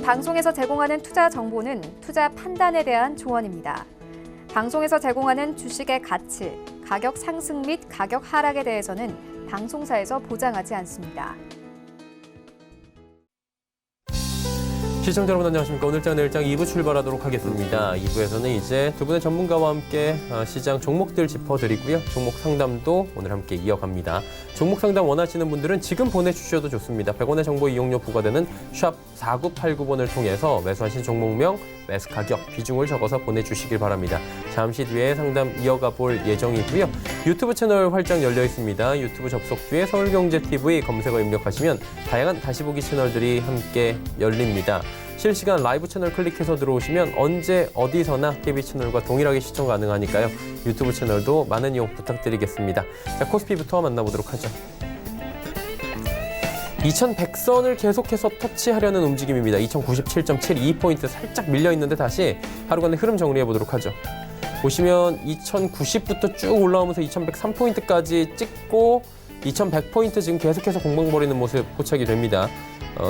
본 방송에서 제공하는 투자 정보는 투자 판단에 대한 조언입니다. 방송에서 제공하는 주식의 가치, 가격 상승 및 가격 하락에 대해서는 방송사에서 보장하지 않습니다. 시청자 여러분 안녕하십니까. 오늘장 내일장 2부 출발하도록 하겠습니다. 2부에서는 이제 두 분의 전문가와 함께 시장 종목들 짚어드리고요. 종목 상담도 오늘 함께 이어갑니다. 종목 상담 원하시는 분들은 지금 보내주셔도 좋습니다. 100원의 정보 이용료 부과되는 샵 4989번을 통해서 매수하신 종목명, 매수 가격, 비중을 적어서 보내주시길 바랍니다. 잠시 뒤에 상담 이어가 볼 예정이고요. 유튜브 채널 활짝 열려 있습니다. 유튜브 접속 뒤에 서울경제TV 검색어 입력하시면 다양한 다시보기 채널들이 함께 열립니다. 실시간 라이브 채널 클릭해서 들어오시면 언제 어디서나 TV 채널과 동일하게 시청 가능하니까요. 유튜브 채널도 많은 이용 부탁드리겠습니다. 자, 코스피부터 만나보도록 하죠. 2100선을 계속해서 터치하려는 움직임입니다. 2097.72포인트 살짝 밀려있는데 다시 하루간의 흐름 정리해보도록 하죠. 보시면 2090부터 쭉 올라오면서 2103포인트까지 찍고 2100포인트 지금 계속해서 공방벌이는 모습 포착이 됩니다.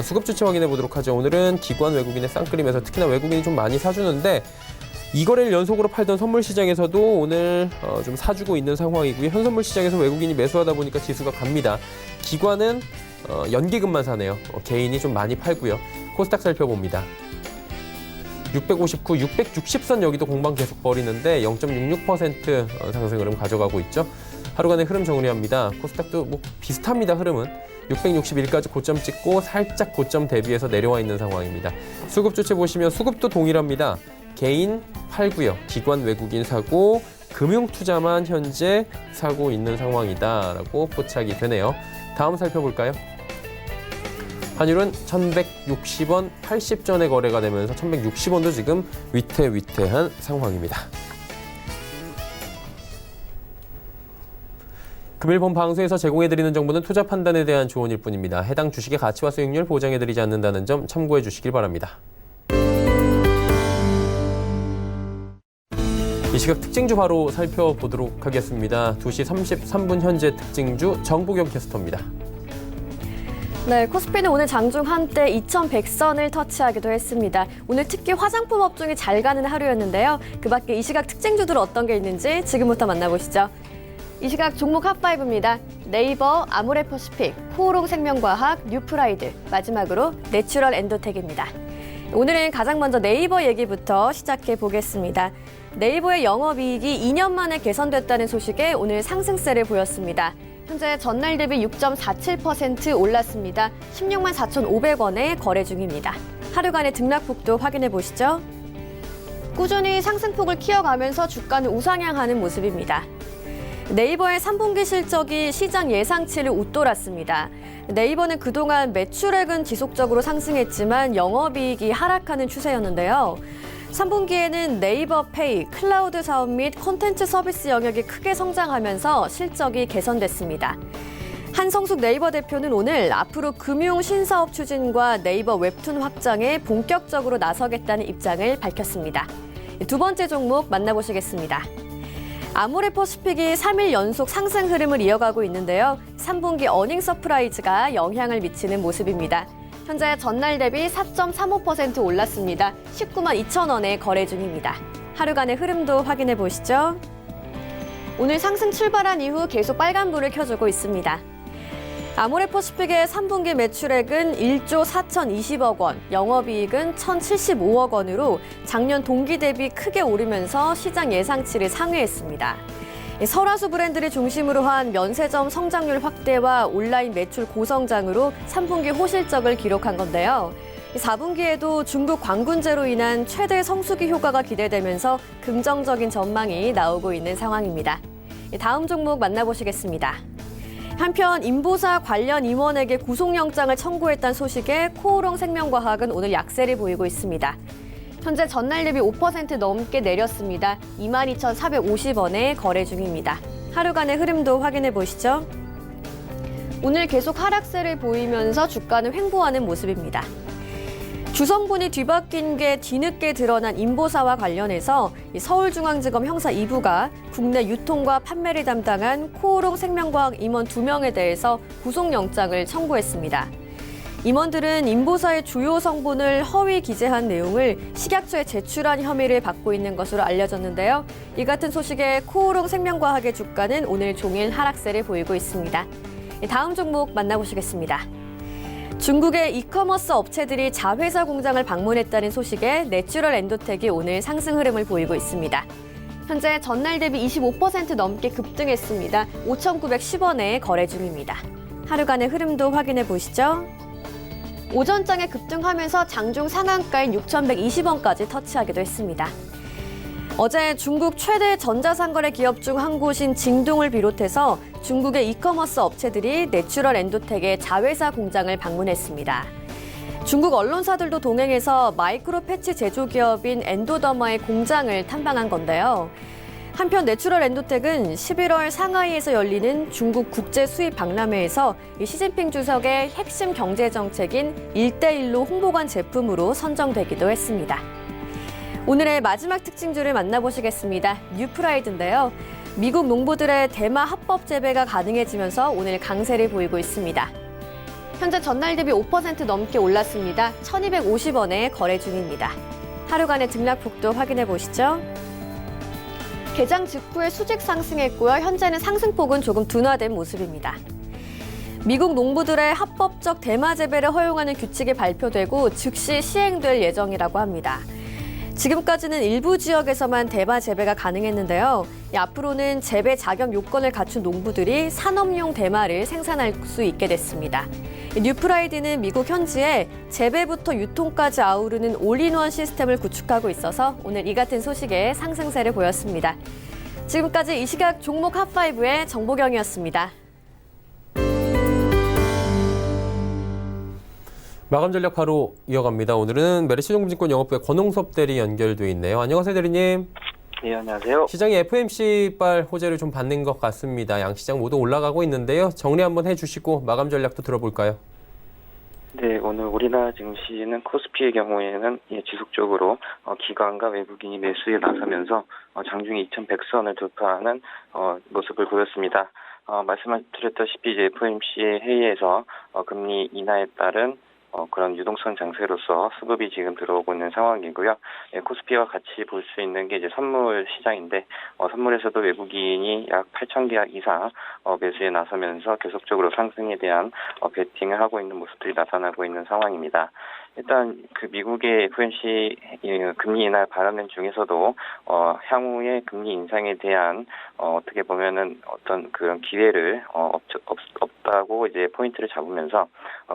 수급 주체 확인해 보도록 하죠. 오늘은 기관 외국인의 쌍끌림에서 특히나 외국인이 좀 많이 사주는데 이 거래를 연속으로 팔던 선물 시장에서도 오늘 좀 사주고 있는 상황이고요. 현선물 시장에서 외국인이 매수하다 보니까 지수가 갑니다. 기관은 연기금만 사네요. 개인이 좀 많이 팔고요. 코스닥 살펴봅니다. 659, 660선 여기도 공방 계속 벌이는데 0.66% 상승 흐름 가져가고 있죠. 하루간의 흐름 정리합니다. 코스닥도 뭐 비슷합니다. 흐름은 661까지 고점 찍고 살짝 고점 대비해서 내려와 있는 상황입니다. 수급 주체 보시면 수급도 동일합니다. 개인 팔고요. 기관 외국인 사고 금융 투자만 현재 사고 있는 상황이다라고 포착이 되네요. 다음 살펴볼까요? 환율은 1160원 80전에 거래가 되면서 1160원도 지금 위태위태한 상황입니다. 금일 본 방송에서 제공해드리는 정보는 투자 판단에 대한 조언일 뿐입니다. 해당 주식의 가치와 수익률 보장해드리지 않는다는 점 참고해 주시길 바랍니다. 이 시각 특징주 바로 살펴보도록 하겠습니다. 2시 33분 현재 특징주 정보경 캐스터입니다. 네, 코스피는 오늘 장중 한때 2100선을 터치하기도 했습니다. 오늘 특히 화장품 업종이 잘 가는 하루였는데요. 그 밖에 이 시각 특징주들 어떤 게 있는지 지금부터 만나보시죠. 이 시각 종목 핫5입니다. 네이버, 아모레퍼시픽, 코오롱생명과학, 뉴프라이드, 마지막으로 내추럴 엔도텍입니다. 오늘은 가장 먼저 네이버 얘기부터 시작해 보겠습니다. 네이버의 영업이익이 2년 만에 개선됐다는 소식에 오늘 상승세를 보였습니다. 현재 전날 대비 6.47% 올랐습니다. 16만 4,500원에 거래 중입니다. 하루간의 등락폭도 확인해 보시죠. 꾸준히 상승폭을 키워가면서 주가는 우상향하는 모습입니다. 네이버의 3분기 실적이 시장 예상치를 웃돌았습니다. 네이버는 그동안 매출액은 지속적으로 상승했지만 영업이익이 하락하는 추세였는데요. 3분기에는 네이버 페이, 클라우드 사업 및 콘텐츠 서비스 영역이 크게 성장하면서 실적이 개선됐습니다. 한성숙 네이버 대표는 오늘 앞으로 금융 신사업 추진과 네이버 웹툰 확장에 본격적으로 나서겠다는 입장을 밝혔습니다. 두 번째 종목 만나보시겠습니다. 아모레퍼시픽이 3일 연속 상승 흐름을 이어가고 있는데요. 3분기 어닝 서프라이즈가 영향을 미치는 모습입니다. 현재 전날 대비 4.35% 올랐습니다. 19만 2천원에 거래 중입니다. 하루간의 흐름도 확인해 보시죠. 오늘 상승 출발한 이후 계속 빨간불을 켜주고 있습니다. 아모레퍼시픽의 3분기 매출액은 1조 4,020억 원, 영업이익은 1,075억 원으로 작년 동기 대비 크게 오르면서 시장 예상치를 상회했습니다. 설화수 브랜드를 중심으로 한 면세점 성장률 확대와 온라인 매출 고성장으로 3분기 호실적을 기록한 건데요. 4분기에도 중국 광군제로 인한 최대 성수기 효과가 기대되면서 긍정적인 전망이 나오고 있는 상황입니다. 다음 종목 만나보시겠습니다. 한편 인보사 관련 임원에게 구속영장을 청구했다는 소식에 코오롱생명과학은 오늘 약세를 보이고 있습니다. 현재 전날 대비 5% 넘게 내렸습니다. 22,450원에 거래 중입니다. 하루간의 흐름도 확인해 보시죠. 오늘 계속 하락세를 보이면서 주가는 횡보하는 모습입니다. 주성분이 뒤바뀐 게 뒤늦게 드러난 인보사와 관련해서 서울중앙지검 형사 2부가 국내 유통과 판매를 담당한 코오롱생명과학 임원 2명에 대해서 구속영장을 청구했습니다. 임원들은 인보사의 주요 성분을 허위 기재한 내용을 식약처에 제출한 혐의를 받고 있는 것으로 알려졌는데요. 이 같은 소식에 코오롱 생명과학의 주가는 오늘 종일 하락세를 보이고 있습니다. 다음 종목 만나보시겠습니다. 중국의 이커머스 업체들이 자회사 공장을 방문했다는 소식에 내추럴 엔도텍이 오늘 상승 흐름을 보이고 있습니다. 현재 전날 대비 25% 넘게 급등했습니다. 5,910원에 거래 중입니다. 하루간의 흐름도 확인해 보시죠. 오전장에 급등하면서 장중 상한가인 6,120원까지 터치하기도 했습니다. 어제 중국 최대 전자상거래 기업 중 한 곳인 징동을 비롯해서 중국의 이커머스 업체들이 내추럴 엔도텍의 자회사 공장을 방문했습니다. 중국 언론사들도 동행해서 마이크로 패치 제조 기업인 엔도더마의 공장을 탐방한 건데요. 한편 내추럴 엔도텍은 11월 상하이에서 열리는 중국 국제 수입 박람회에서 시진핑 주석의 핵심 경제 정책인 1대1로 홍보관 제품으로 선정되기도 했습니다. 오늘의 마지막 특징주를 만나보시겠습니다. 뉴프라이드인데요. 미국 농부들의 대마 합법 재배가 가능해지면서 오늘 강세를 보이고 있습니다. 현재 전날 대비 5% 넘게 올랐습니다. 1,250원에 거래 중입니다. 하루간의 등락폭도 확인해 보시죠. 개장 직후에 수직 상승했고요. 현재는 상승폭은 조금 둔화된 모습입니다. 미국 농부들의 합법적 대마 재배를 허용하는 규칙이 발표되고 즉시 시행될 예정이라고 합니다. 지금까지는 일부 지역에서만 대마 재배가 가능했는데요. 앞으로는 재배 자격 요건을 갖춘 농부들이 산업용 대마를 생산할 수 있게 됐습니다. 뉴프라이드는 미국 현지에 재배부터 유통까지 아우르는 올인원 시스템을 구축하고 있어서 오늘 이 같은 소식에 상승세를 보였습니다. 지금까지 이 시각 종목 핫5의 정보경이었습니다. 마감 전략 바로 이어갑니다. 오늘은 메리츠증권 영업부의 권홍섭 대리 연결돼 있네요. 안녕하세요, 대리님. 네, 안녕하세요. 시장이 FMC발 호재를 좀 받는 것 같습니다. 양시장 모두 올라가고 있는데요. 정리 한번 해주시고 마감 전략도 들어볼까요? 네, 오늘 우리나라 증시는 코스피의 경우에는 지속적으로 기관과 외국인이 매수에 나서면서 장중 2,100선을 돌파하는 모습을 보였습니다. 말씀드렸다시피 이제 FOMC 회의에서 금리 인하에 따른 그런 유동성 장세로서 수급이 지금 들어오고 있는 상황이고요. 코스피와 같이 볼 수 있는 게 이제 선물 시장인데, 선물에서도 외국인이 약 8,000계약 이상 매수에 나서면서 계속적으로 상승에 대한 베팅을 하고 있는 모습들이 나타나고 있는 상황입니다. 일단 그 미국의 FOMC 금리 인하 발언 중에서도 향후의 금리 인상에 대한 어떻게 보면은 어떤 그런 기회를 없다고 이제 포인트를 잡으면서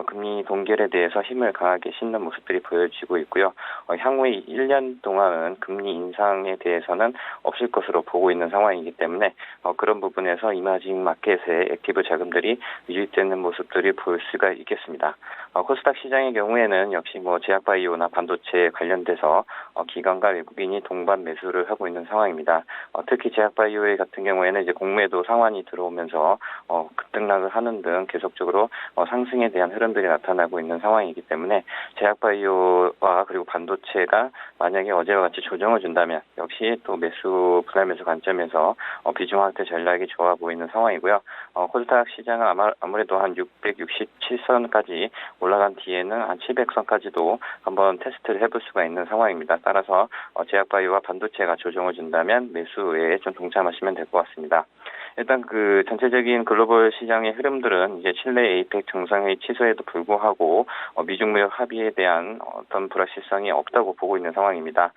금리 동결에 대해서 힘을 강하게 싣는 모습들이 보여지고 있고요. 향후에 1년 동안은 금리 인상에 대해서는 없을 것으로 보고 있는 상황이기 때문에 그런 부분에서 이머징 마켓의 액티브 자금들이 유입되는 모습들이 볼 수가 있겠습니다. 코스닥 시장의 경우에는 역시 제약바이오나 반도체 관련돼서 기관과 외국인이 동반 매수를 하고 있는 상황입니다. 특히 제약바이오 같은 경우에는 이제 공매도 상환이 들어오면서 급등락을 하는 등 계속적으로 상승에 대한 흐름들이 나타나고 있는 상황이기 때문에 제약바이오와 그리고 반도체가 만약에 어제와 같이 조정을 준다면 역시 또 분할 매수 관점에서 비중 확대 전략이 좋아 보이는 상황이고요. 코스닥 시장은 아무래도 한 667선까지 올라간 뒤에는 한 700선까지도 한번 테스트를 해볼 수가 있는 상황입니다. 따라서 제약바이오와 반도체가 조정을 준다면 매수에 좀 동참하시면 될 것 같습니다. 일단 그 전체적인 글로벌 시장의 흐름들은 이제 칠레 에이펙 정상회의 취소에도 불구하고 미중 무역 합의에 대한 어떤 불확실성이 없다고 보고 있는 상황입니다.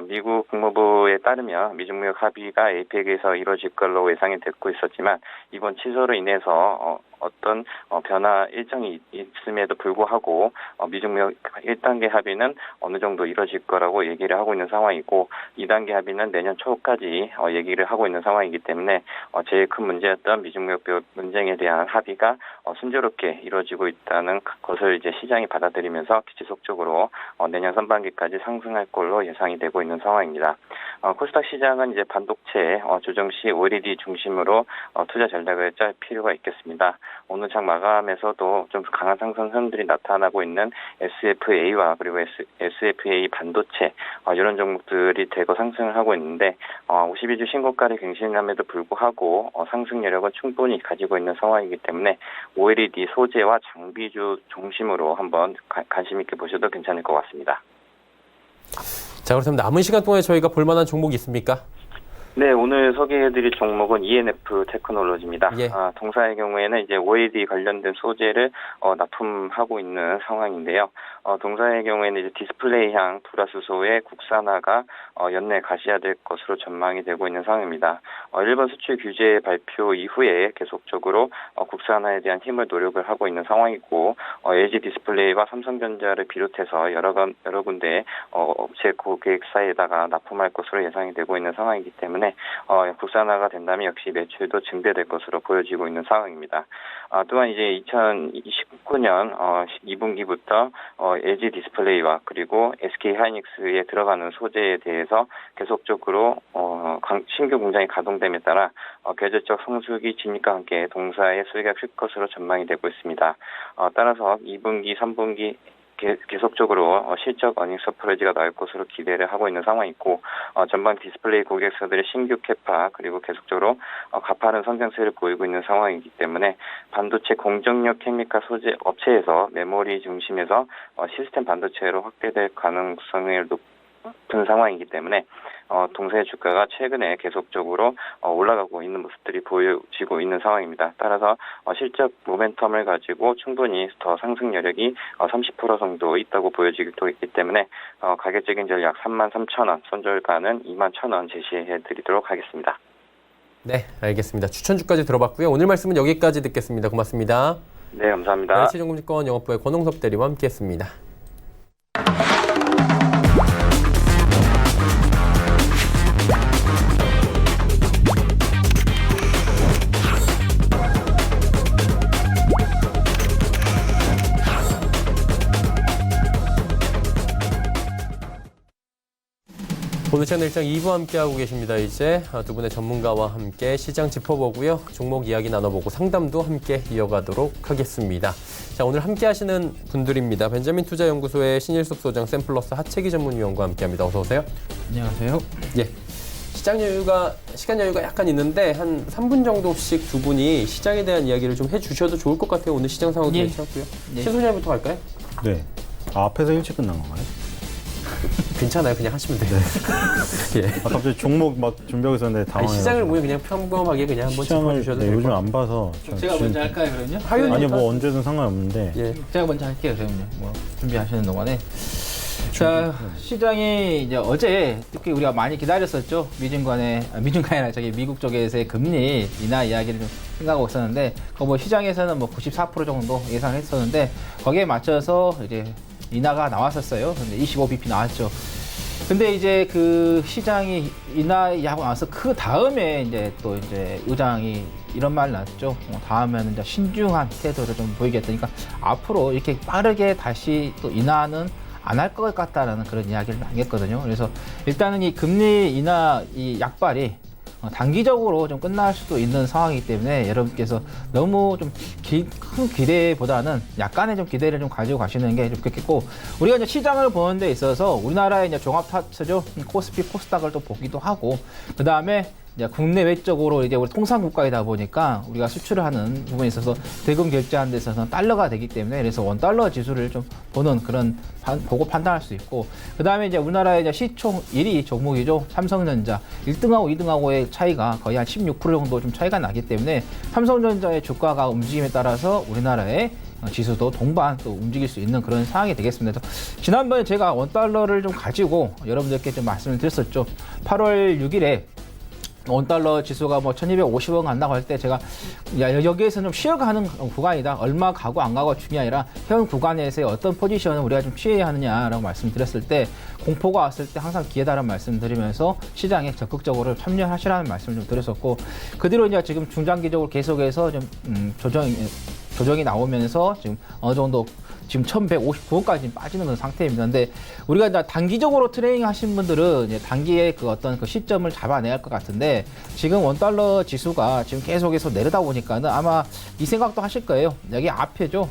미국 국무부에 따르면 미중 무역 합의가 에이펙에서 이루어질 걸로 예상이 됐고 있었지만 이번 취소로 인해서 어떤 변화 일정이 있음에도 불구하고 미중 무역 1단계 합의는 어느 정도 이루어질 거라고 얘기를 하고 있는 상황이고 2단계 합의는 내년 초까지 얘기를 하고 있는 상황이기 때문에 제일 큰 문제였던 미중 무역 논쟁에 대한 합의가 순조롭게 이루어지고 있다는 것을 이제 시장이 받아들이면서 지속적으로 내년 상반기까지 상승할 걸로 예상이 되고 있는 상황입니다. 코스닥 시장은 이제 반도체 조정 시 OLED 중심으로 투자 전략을 짤 필요가 있겠습니다. 오늘 장 마감에서도 좀 강한 상승 흐름들이 나타나고 있는 SFA와 그리고 SFA 반도체 이런 종목들이 대거 상승을 하고 있는데 52주 신고가를 갱신함에도 불구하고 상승 여력은 충분히 가지고 있는 상황이기 때문에 OLED 소재와 장비주 중심으로 한번 관심 있게 보셔도 괜찮을 것 같습니다. 자, 그렇다면 남은 시간 동안에 저희가 볼 만한 종목이 있습니까? 네, 오늘 소개해드릴 종목은 ENF 테크놀로지입니다. 예. 동사의 경우에는 이제 OLED 관련된 소재를 납품하고 있는 상황인데요. 동사의 경우에는 이제 디스플레이향 불화수소의 국산화가 연내 가시화될 것으로 전망이 되고 있는 상황입니다. 일본 수출 규제 발표 이후에 계속적으로 국산화에 대한 힘을 노력을 하고 있는 상황이고 LG 디스플레이와 삼성전자를 비롯해서 여러 군데 업체 고객사에다가 납품할 것으로 예상이 되고 있는 상황이기 때문에 국산화가 된다면 역시 매출도 증대될 것으로 보여지고 있는 상황입니다. 또한 이제 2019년 2분기부터 LG 디스플레이와 그리고 SK 하이닉스에 들어가는 소재에 대해서 계속적으로 신규 공장이 가동됨에 따라 계절적 성수기 진입과 함께 동사의 수익이 클 것으로 전망이 되고 있습니다. 따라서 2분기, 3분기 계속적으로 실적 어닝 서프라이즈가 나올 것으로 기대를 하고 있는 상황이고 전방 디스플레이 고객사들의 신규 캐파 그리고 계속적으로 가파른 성장세를 보이고 있는 상황이기 때문에 반도체 공정력 케미칼 소재 업체에서 메모리 중심에서 시스템 반도체로 확대될 가능성을 높은 상황이기 때문에 동사의 주가가 최근에 계속적으로 올라가고 있는 모습들이 보여지고 있는 상황입니다. 따라서 실적 모멘텀을 가지고 충분히 더 상승 여력이 30% 정도 있다고 보여지고 있기 때문에 가격적인 전략 33,000원, 손절가는 21,000원 제시해드리도록 하겠습니다. 네, 알겠습니다. 추천주까지 들어봤고요. 오늘 말씀은 여기까지 듣겠습니다. 고맙습니다. 네, 감사합니다. LH증권 영업부의 권홍섭 대리와 함께했습니다. 오늘 채널 일장 2부 함께하고 계십니다. 이제 두 분의 전문가와 함께 시장 짚어보고요. 종목 이야기 나눠보고 상담도 함께 이어가도록 하겠습니다. 자, 오늘 함께 하시는 분들입니다. 벤자민 투자연구소의 신일숙 소장, 샘플러스 하채기 전문위원과 함께합니다. 어서 오세요. 안녕하세요. 예. 시간 여유가 약간 있는데 한 3분 정도씩 두 분이 시장에 대한 이야기를 좀 해주셔도 좋을 것 같아요. 오늘 시장 상황도 예. 괜찮고요. 예. 신 소장님부터 갈까요? 네. 앞에서 일찍 끝난 건가요? 괜찮아요. 그냥 하시면 돼요. 예. 갑자기 종목 막 준비하고 있었는데 아니, 당황해가지고. 시장을 보면 그냥 평범하게 그냥 한번 짚어주셔도 네, 될 것 요즘 같아요. 안 봐서. 제가 먼저 할까요, 그러면요? 화요일 아니요, 뭐 언제든 상관없는데. 예. 제가 먼저 할게요, 그러면요. 뭐 준비하시는 동안에. 자, 시장이 이제 어제 특히 우리가 많이 기다렸었죠. 미국 쪽에서의 금리 인하 이야기를 좀 생각하고 있었는데, 뭐 시장에서는 뭐 94% 정도 예상했었는데, 거기에 맞춰서 이제 인하가 나왔었어요. 근데 25bp 나왔죠. 근데 이제 그 시장이 인하하고 나서 그 다음에 이제 또 이제 의장이 이런 말 났죠. 다음에는 이제 신중한 태도를 좀 보이겠다. 그러니까 앞으로 이렇게 빠르게 다시 또 인하는 안 할 것 같다라는 그런 이야기를 하겠거든요. 그래서 일단은 이 금리 인하 이 약발이 단기적으로 좀 끝날 수도 있는 상황이기 때문에 여러분께서 너무 좀 큰 기대보다는 약간의 좀 기대를 좀 가지고 가시는 게 좋겠고, 우리가 이제 시장을 보는 데 있어서 우리나라의 이제 종합 차트죠. 코스피, 코스닥을 또 보기도 하고, 그 다음에 이제 국내외적으로 이제 우리 통상국가이다 보니까 우리가 수출을 하는 부분에 있어서 대금 결제하는 데 있어서는 달러가 되기 때문에 그래서 원달러 지수를 좀 보는 그런 보고 판단할 수 있고, 그 다음에 이제 우리나라의 이제 시총 1위 종목이죠. 삼성전자 1등하고 2등하고의 차이가 거의 한 16% 정도 좀 차이가 나기 때문에 삼성전자의 주가가 움직임에 따라서 우리나라의 지수도 동반 또 움직일 수 있는 그런 상황이 되겠습니다. 지난번에 제가 원달러를 좀 가지고 여러분들께 좀 말씀을 드렸었죠. 8월 6일에 원달러 지수가 뭐 1250원 간다고 할 때 제가 여기에서 좀 쉬어가는 구간이다. 얼마 가고 안 가고 중요한 아니라 현 구간에서의 어떤 포지션을 우리가 좀 취해야 하느냐라고 말씀드렸을 때, 공포가 왔을 때 항상 기회다라는 말씀드리면서 시장에 적극적으로 참여하시라는 말씀을 좀 드렸었고, 그 뒤로 이제 지금 중장기적으로 계속해서 좀 조정이 나오면서 지금 어느 정도 지금 1159원까지 빠지는 그런 상태입니다. 근데 우리가 이제 단기적으로 트레이딩 하신 분들은 이제 단기에 그 어떤 그 시점을 잡아내야 할 것 같은데 지금 원달러 지수가 지금 계속해서 내려다 보니까는 아마 이 생각도 하실 거예요. 여기 앞에죠.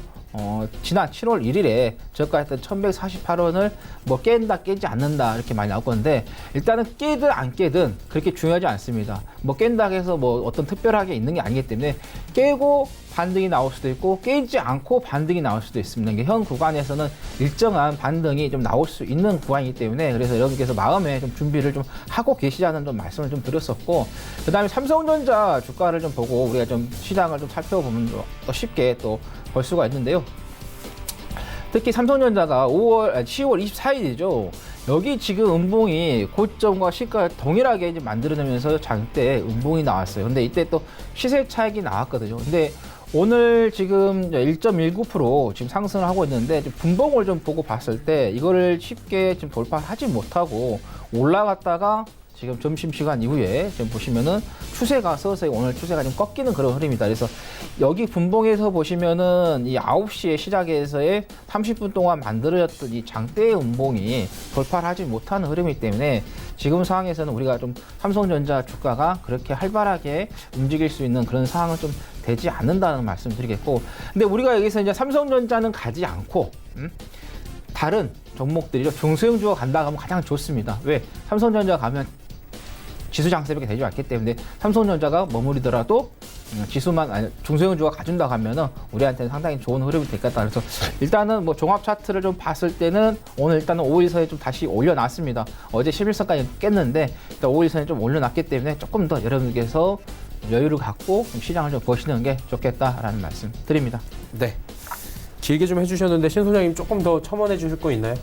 지난 7월 1일에 저가했던 1148원을 뭐 깬다 깨지 않는다 이렇게 많이 나올 건데 일단은 깨든 안 깨든 그렇게 중요하지 않습니다. 뭐 깬다 해서 뭐 어떤 특별하게 있는 게 아니기 때문에 깨고 반등이 나올 수도 있고 깨지 않고 반등이 나올 수도 있습니다. 이게 현 구간에서는 일정한 반등이 좀 나올 수 있는 구간이기 때문에 그래서 여러분께서 마음에 좀 준비를 좀 하고 계시자는 좀 말씀을 좀 드렸었고 그다음에 삼성전자 주가를 좀 보고 우리가 좀 시장을 좀 살펴보면 더 쉽게 또 볼 수가 있는데요. 특히 삼성전자가 10월 24일이죠. 여기 지금 음봉이 고점과 시가 동일하게 이제 만들어내면서 장대 음봉이 나왔어요. 근데 이때 또 시세 차익이 나왔거든요. 근데 오늘 지금 1.19% 지금 상승을 하고 있는데 분봉을 좀 보고 봤을 때 이거를 쉽게 지금 돌파하지 못하고 올라갔다가 지금 점심시간 이후에 지금 보시면은 추세가 서서히 오늘 추세가 좀 꺾이는 그런 흐름이다. 그래서 여기 분봉에서 보시면은 이 9시에 시작해서의 30분 동안 만들어졌던 이 장대의 음봉이 돌파를 하지 못하는 흐름이기 때문에 지금 상황에서는 우리가 좀 삼성전자 주가가 그렇게 활발하게 움직일 수 있는 그런 상황은 좀 되지 않는다는 말씀 드리겠고 근데 우리가 여기서 이제 삼성전자는 가지 않고 다른 종목들이죠. 중소형주가 간다 하면 가장 좋습니다. 왜? 삼성전자 가면 지수 장세력이 되지 않기 때문에 삼성전자가 머무리더라도 지수만 아니 중소형주가 가준다고 하면은 우리한테는 상당히 좋은 흐름이 되겠다. 그래서 일단은 뭐 종합 차트를 좀 봤을 때는 오늘 일단은 5일선에 좀 다시 올려놨습니다. 어제 11선까지 깼는데 일단 5일선에 좀 올려놨기 때문에 조금 더 여러분께서 여유를 갖고 시장을 좀 보시는 게 좋겠다라는 말씀 드립니다. 네. 길게 좀 해주셨는데 신 소장님 조금 더 첨언해 주실 거 있나요?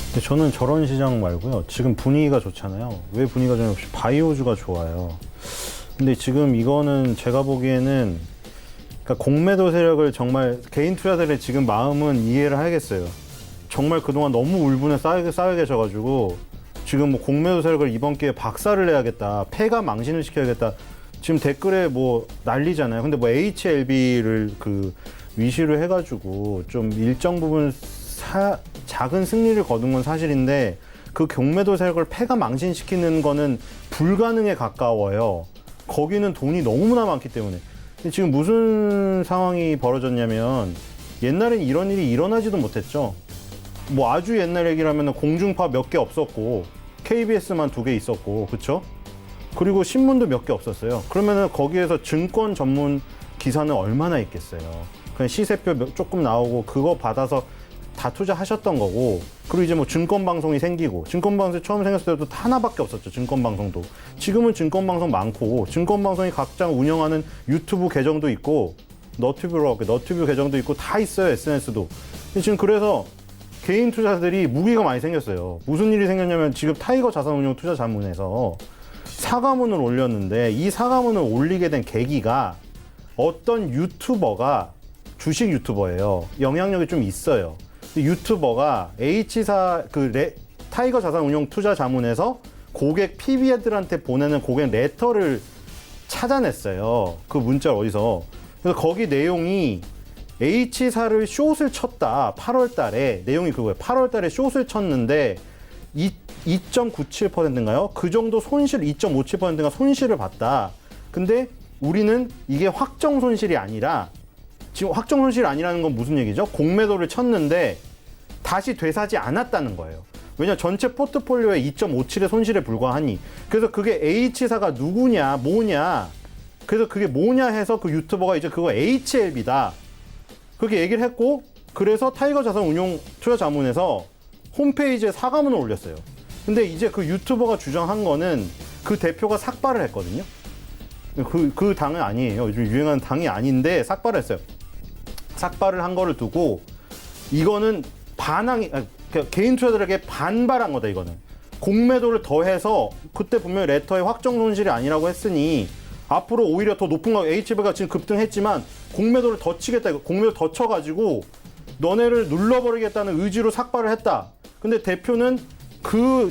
근데 저는 저런 시장 말고요. 지금 분위기가 좋잖아요. 왜 분위기가 좋냐면 역시 바이오주가 좋아요. 근데 지금 이거는 제가 보기에는 그러니까 공매도 세력을 정말 개인 투자자들의 지금 마음은 이해를 하겠어요. 정말 그동안 너무 울분에 쌓여 계셔가지고 지금 뭐 공매도 세력을 이번 기회에 박살을 내야겠다. 패가 망신을 시켜야겠다. 지금 댓글에 뭐 난리잖아요. 근데 뭐 HLB를 그 위시를 해가지고 좀 일정 부분 작은 승리를 거둔 건 사실인데 그 경매도 세력을 패가 망신시키는 거는 불가능에 가까워요. 거기는 돈이 너무나 많기 때문에. 근데 지금 무슨 상황이 벌어졌냐면 옛날엔 이런 일이 일어나지도 못했죠. 뭐 아주 옛날 얘기라면 공중파 몇 개 없었고 KBS만 2개 있었고 그쵸? 그리고 신문도 몇 개 없었어요. 그러면은 거기에서 증권 전문 기사는 얼마나 있겠어요. 그냥 시세표 조금 나오고 그거 받아서 다 투자하셨던 거고 그리고 이제 뭐 증권방송이 생기고 증권방송이 처음 생겼을 때도 하나밖에 없었죠. 증권방송도. 지금은 증권방송 많고 증권방송이 각자 운영하는 유튜브 계정도 있고 너튜브 계정도 있고 다 있어요. SNS도. 지금 그래서 개인 투자자들이 무기가 많이 생겼어요. 무슨 일이 생겼냐면 지금 타이거 자산운용 투자자문에서 사과문을 올렸는데 이 사과문을 올리게 된 계기가 어떤 유튜버가 주식 유튜버예요. 영향력이 좀 있어요. 유튜버가 H사 타이거 자산운용 투자자문에서 고객 PB들한테 보내는 고객 레터를 찾아냈어요. 그 문자를 어디서. 그래서 거기 내용이 H사를 숏을 쳤다. 8월 달에 내용이 그거예요. 8월 달에 숏을 쳤는데 2.97%인가요? 그 정도 손실 2.57%가 손실을 봤다. 근데 우리는 이게 확정 손실이 아니라 지금 확정 손실이 아니라는 건 무슨 얘기죠? 공매도를 쳤는데 다시 되사지 않았다는 거예요. 왜냐 전체 포트폴리오의 2.57의 손실에 불과하니. 그래서 그게 H사가 누구냐 뭐냐 그래서 그게 뭐냐 해서 그 유튜버가 이제 그거 HLB다 그렇게 얘기를 했고 그래서 타이거 자산운용 투자자문에서 홈페이지에 사과문을 올렸어요. 근데 이제 그 유튜버가 주장한 거는 그 대표가 삭발을 했거든요. 그 당은 아니에요. 요즘 유행하는 당이 아닌데 삭발을 했어요. 삭발을 한 거를 두고 이거는 개인 투자자들에게 반발한 거다. 이거는 공매도를 더해서 그때 분명히 레터의 확정 손실이 아니라고 했으니 앞으로 오히려 더 높은 거 HB가 지금 급등했지만 공매도를 더 치겠다. 공매도 더 쳐가지고 너네를 눌러버리겠다는 의지로 삭발을 했다. 근데 대표는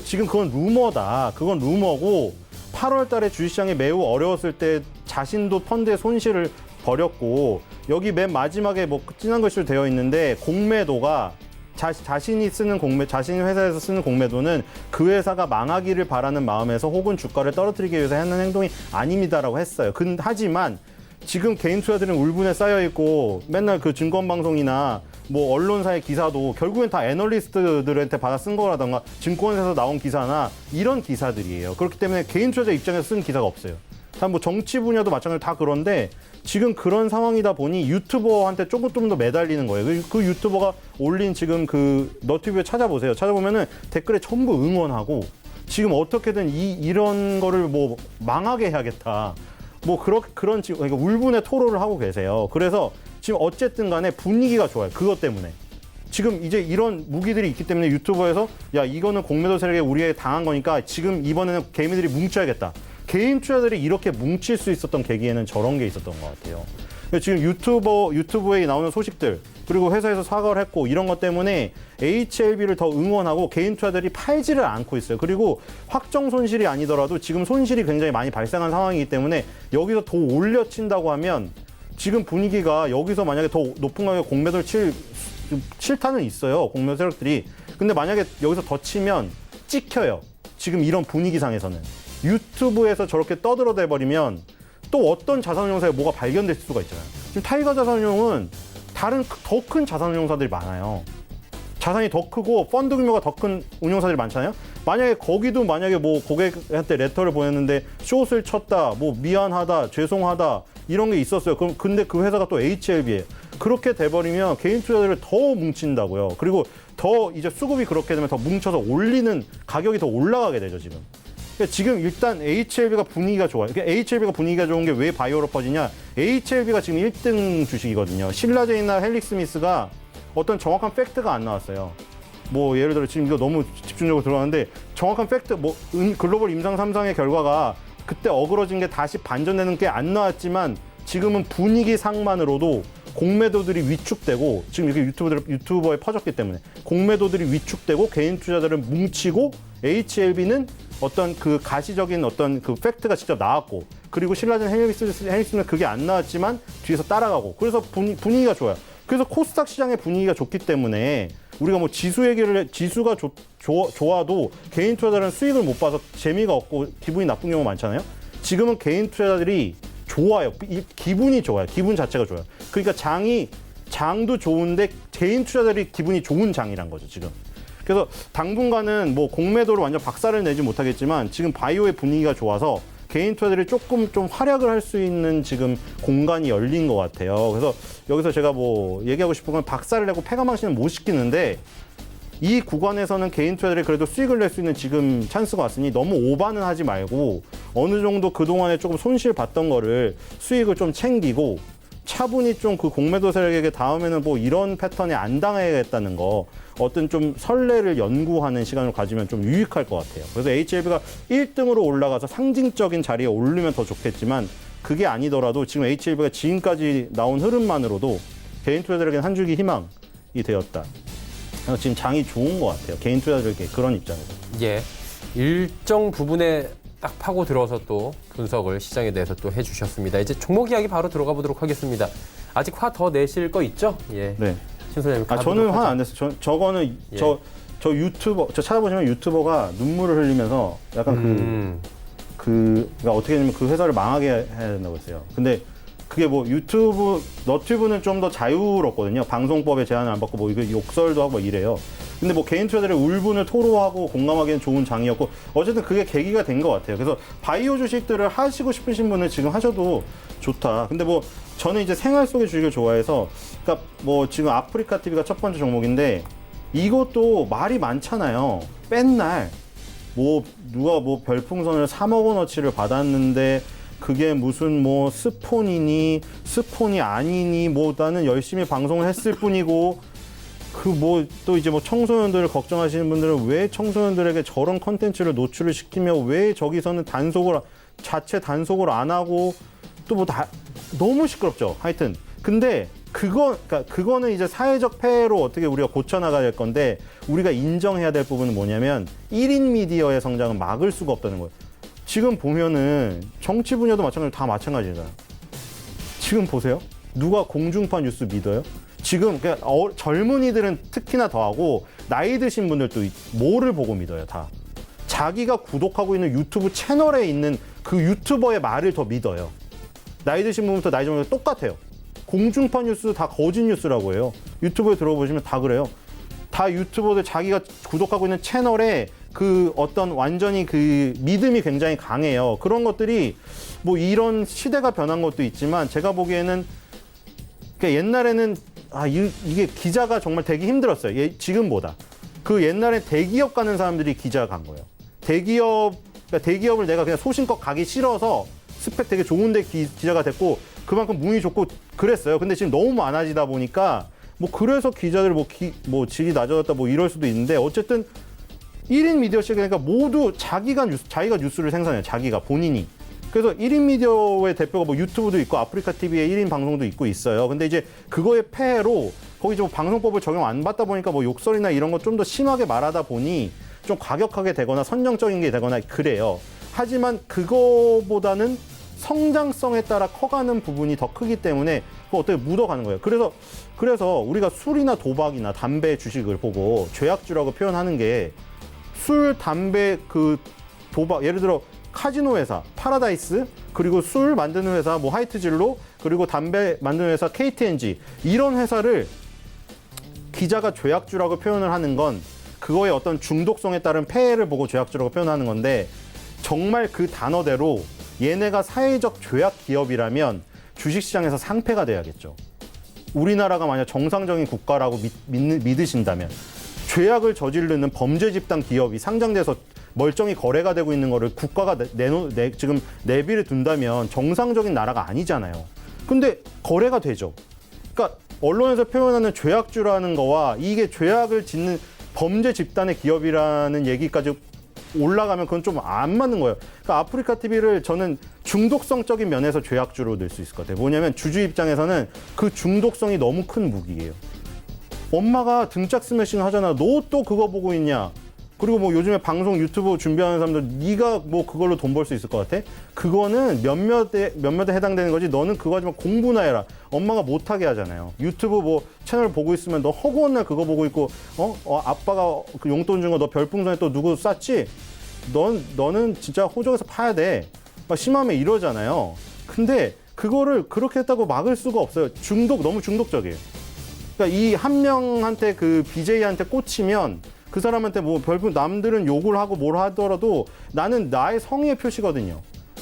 지금 그건 루머다. 그건 루머고 8월 달에 주식시장이 매우 어려웠을 때 자신도 펀드의 손실을 버렸고 여기 맨 마지막에 뭐 진한 글씨로 되어 있는데 공매도가 자신이 회사에서 쓰는 공매도는 그 회사가 망하기를 바라는 마음에서 혹은 주가를 떨어뜨리기 위해서 하는 행동이 아닙니다라고 했어요. 하지만 지금 개인 투자들은 울분에 쌓여 있고 맨날 그 증권방송이나 뭐 언론사의 기사도 결국엔 다 애널리스트들한테 받아 쓴 거라던가 증권에서 나온 기사나 이런 기사들이에요. 그렇기 때문에 개인 투자자 입장에서 쓴 기사가 없어요. 다 뭐 정치 분야도 마찬가지로 다 그런데 지금 그런 상황이다 보니 유튜버한테 조금 더 매달리는 거예요. 그 유튜버가 올린 지금 그 너튜브에 찾아보세요. 찾아보면은 댓글에 전부 응원하고 지금 어떻게든 이런 거를 뭐 망하게 해야겠다. 뭐 그런 지금 그러니까 울분의 토로를 하고 계세요. 그래서 지금 어쨌든 간에 분위기가 좋아요. 그것 때문에. 지금 이제 이런 무기들이 있기 때문에 유튜버에서 야 이거는 공매도 세력에 우리에게 당한 거니까 지금 이번에는 개미들이 뭉쳐야겠다. 개인 투자들이 이렇게 뭉칠 수 있었던 계기에는 저런 게 있었던 것 같아요. 지금 유튜브에 나오는 소식들 그리고 회사에서 사과를 했고 이런 것 때문에 HLB를 더 응원하고 개인 투자들이 팔지를 않고 있어요. 그리고 확정 손실이 아니더라도 지금 손실이 굉장히 많이 발생한 상황이기 때문에 여기서 더 올려친다고 하면 지금 분위기가 여기서 만약에 더 높은 가격에 공매도를 칠 타는 있어요. 공매도 세력들이. 근데 만약에 여기서 더 치면 찍혀요. 지금 이런 분위기상에서는. 유튜브에서 저렇게 떠들어대 버리면 또 어떤 자산운용사에 뭐가 발견될 수가 있잖아요. 지금 타이거 자산운용은 다른 더 큰 자산운용사들이 많아요. 자산이 더 크고 펀드 규모가 더 큰 운용사들이 많잖아요. 만약에 거기도 뭐 고객한테 레터를 보냈는데 숏을 쳤다, 뭐 미안하다, 죄송하다 이런 게 있었어요. 근데 그 회사가 또 HLB예요. 그렇게 돼버리면 개인 투자자들을 더 뭉친다고요. 그리고 더 이제 수급이 그렇게 되면 더 뭉쳐서 올리는 가격이 더 올라가게 되죠 지금. 그러니까 지금 일단 HLB가 분위기가 좋아요. 그러니까 HLB가 분위기가 좋은 게 왜 바이오로 퍼지냐? HLB가 지금 1등 주식이거든요. 신라제이나 헬릭스미스가 어떤 정확한 팩트가 안 나왔어요. 뭐 예를 들어 지금 이거 너무 집중적으로 들어가는데 정확한 팩트, 뭐 글로벌 임상 3상의 결과가 그때 어그러진 게 다시 반전되는 게 안 나왔지만 지금은 분위기상만으로도 공매도들이 위축되고 지금 이렇게 유튜버에 퍼졌기 때문에 공매도들이 위축되고 개인 투자자들은 뭉치고 HLB는 어떤 그 가시적인 어떤 그 팩트가 직접 나왔고 그리고 신라젠 헬릭스는 그게 안 나왔지만 뒤에서 따라가고 그래서 분위기가 좋아요. 그래서 코스닥 시장의 분위기가 좋기 때문에 우리가 뭐 지수가 좋아도 개인 투자자들은 수익을 못 봐서 재미가 없고 기분이 나쁜 경우가 많잖아요. 지금은 개인 투자자들이 좋아요. 기분이 좋아요. 기분 자체가 좋아요. 그러니까 장도 좋은데 개인 투자자들이 기분이 좋은 장이란 거죠, 지금. 그래서 당분간은 뭐 공매도를 완전 박살을 내지 못하겠지만 지금 바이오의 분위기가 좋아서 개인 투자들이 조금 좀 활약을 할 수 있는 지금 공간이 열린 것 같아요. 그래서 여기서 제가 뭐 얘기하고 싶은 건 박살을 내고 패가망신은 못 시키는데 이 구간에서는 개인 투자들이 그래도 수익을 낼 수 있는 지금 찬스가 왔으니 너무 오바는 하지 말고 어느 정도 그동안에 조금 손실 봤던 거를 수익을 좀 챙기고 차분히 좀 그 공매도 세력에게 다음에는 뭐 이런 패턴에 안 당해야겠다는 거 어떤 좀 선례를 연구하는 시간을 가지면 좀 유익할 것 같아요. 그래서 HLB가 1등으로 올라가서 상징적인 자리에 오르면 더 좋겠지만 그게 아니더라도 지금 HLB가 지금까지 나온 흐름만으로도 개인 투자자들에게는 한 줄기 희망이 되었다. 그래서 지금 장이 좋은 것 같아요. 개인 투자자들에게 그런 입장에서. 예. 일정 부분에 딱 파고 들어서 또 분석을 시장에 대해서 또 해주셨습니다. 이제 종목 이야기 바로 들어가 보도록 하겠습니다. 아직 화 더 내실 거 있죠? 예. 네. 신 소장님. 저는 화 안 냈어요. 저거는 예. 저 유튜버, 저 찾아보시면 유튜버가 눈물을 흘리면서 약간 그러니까 어떻게 되냐면 그 회사를 망하게 해야 된다고 했어요. 근데 그게 뭐 너튜브는 좀 더 자유롭거든요. 방송법에 제한을 안 받고 뭐 이거 욕설도 하고 뭐 이래요. 근데 뭐 개인 투자들의 울분을 토로하고 공감하기엔 좋은 장이었고 어쨌든 그게 계기가 된 것 같아요. 그래서 바이오 주식들을 하시고 싶으신 분은 지금 하셔도 좋다. 근데 뭐 저는 이제 생활 속의 주식을 좋아해서 그러니까 뭐 지금 아프리카 TV가 첫 번째 종목인데 이것도 말이 많잖아요. 맨날 뭐 누가 뭐 별풍선을 3억 원어치를 받았는데 그게 무슨 뭐 스폰이 아니니 뭐 나는 열심히 방송을 했을 뿐이고 그 뭐 또 이제 뭐 청소년들을 걱정하시는 분들은 왜 청소년들에게 저런 컨텐츠를 노출을 시키며 왜 저기서는 자체 단속을 안 하고 또 뭐 다 너무 시끄럽죠. 하여튼 근데 그거는 이제 사회적 폐해로 어떻게 우리가 고쳐나가야 될 건데 우리가 인정해야 될 부분은 뭐냐면 1인 미디어의 성장은 막을 수가 없다는 거예요. 지금 보면은 정치 분야도 마찬가지로 다 마찬가지잖아요. 지금 보세요. 누가 공중파 뉴스 믿어요? 지금 그러니까 젊은이들은 특히나 더하고 나이 드신 분들도 뭐를 보고 믿어요, 다. 자기가 구독하고 있는 유튜브 채널에 있는 그 유튜버의 말을 더 믿어요. 나이 드신 분부터 나이 좀 똑같아요. 공중파 뉴스 다 거짓 뉴스라고 해요. 유튜브에 들어보시면 다 그래요. 다 유튜버들 자기가 구독하고 있는 채널에 그 어떤 완전히 그 믿음이 굉장히 강해요. 그런 것들이 뭐 이런 시대가 변한 것도 있지만 제가 보기에는 그러니까 옛날에는 이게 기자가 정말 되기 힘들었어요. 지금보다. 그 옛날에 대기업 가는 사람들이 기자 간 거예요. 그러니까 대기업을 내가 그냥 소신껏 가기 싫어서 스펙 되게 좋은데 기자가 됐고 그만큼 운이 좋고 그랬어요. 근데 지금 너무 많아지다 보니까 뭐 그래서 기자들 뭐 질이 낮아졌다 뭐 이럴 수도 있는데 어쨌든 1인 미디어 시대니까 모두 자기가 뉴스를 생산해요. 자기가 본인이. 그래서 1인 미디어의 대표가 뭐 유튜브도 있고 아프리카 TV의 1인 방송도 있고 있어요. 근데 이제 그거의 폐해로 거기 좀 방송법을 적용 안 받다 보니까 뭐 욕설이나 이런 거 좀 더 심하게 말하다 보니 좀 과격하게 되거나 선정적인 게 되거나 그래요. 하지만 그거보다는 성장성에 따라 커가는 부분이 더 크기 때문에 그거 어떻게 묻어가는 거예요. 그래서 우리가 술이나 도박이나 담배 주식을 보고 죄악주라고 표현하는 게 술, 담배, 그 도박, 예를 들어 카지노 회사, 파라다이스, 그리고 술 만드는 회사, 뭐 화이트진로, 그리고 담배 만드는 회사, KTNG, 이런 회사를 기자가 죄악주라고 표현을 하는 건 그거의 어떤 중독성에 따른 폐해를 보고 죄악주라고 표현하는 건데 정말 그 단어대로 얘네가 사회적 죄악 기업이라면 주식시장에서 상폐가 돼야겠죠. 우리나라가 만약 정상적인 국가라고 믿으신다면 죄악을 저지르는 범죄 집단 기업이 상장돼서 멀쩡히 거래가 되고 있는 거를 국가가 지금 내비를 둔다면 정상적인 나라가 아니잖아요. 근데 거래가 되죠. 그러니까 언론에서 표현하는 죄악주라는 거와 이게 죄악을 짓는 범죄 집단의 기업이라는 얘기까지 올라가면 그건 좀 안 맞는 거예요. 그러니까 아프리카 TV를 저는 중독성적인 면에서 죄악주로 낼 수 있을 것 같아요. 뭐냐면 주주 입장에서는 그 중독성이 너무 큰 무기예요. 엄마가 등짝 스매싱 하잖아. 너 또 그거 보고 있냐? 그리고 뭐 요즘에 방송 유튜브 준비하는 사람들 네가 뭐 그걸로 돈 벌 수 있을 것 같아? 그거는 몇몇에 해당되는 거지. 너는 그거 하지만 공부나 해라. 엄마가 못하게 하잖아요. 유튜브 뭐 채널 보고 있으면 너 허구한 날 그거 보고 있고 아빠가 그 용돈 준 거 너 별풍선에 또 누구 쐈지? 너는 진짜 호적에서 파야 돼. 막 심하면 이러잖아요. 근데 그거를 그렇게 했다고 막을 수가 없어요. 너무 중독적이에요. 그러니까 이 한 명한테 그 BJ한테 꽂히면 그 사람한테 뭐 남들은 욕을 하고 뭘 하더라도 나는 나의 성의의 표시거든요.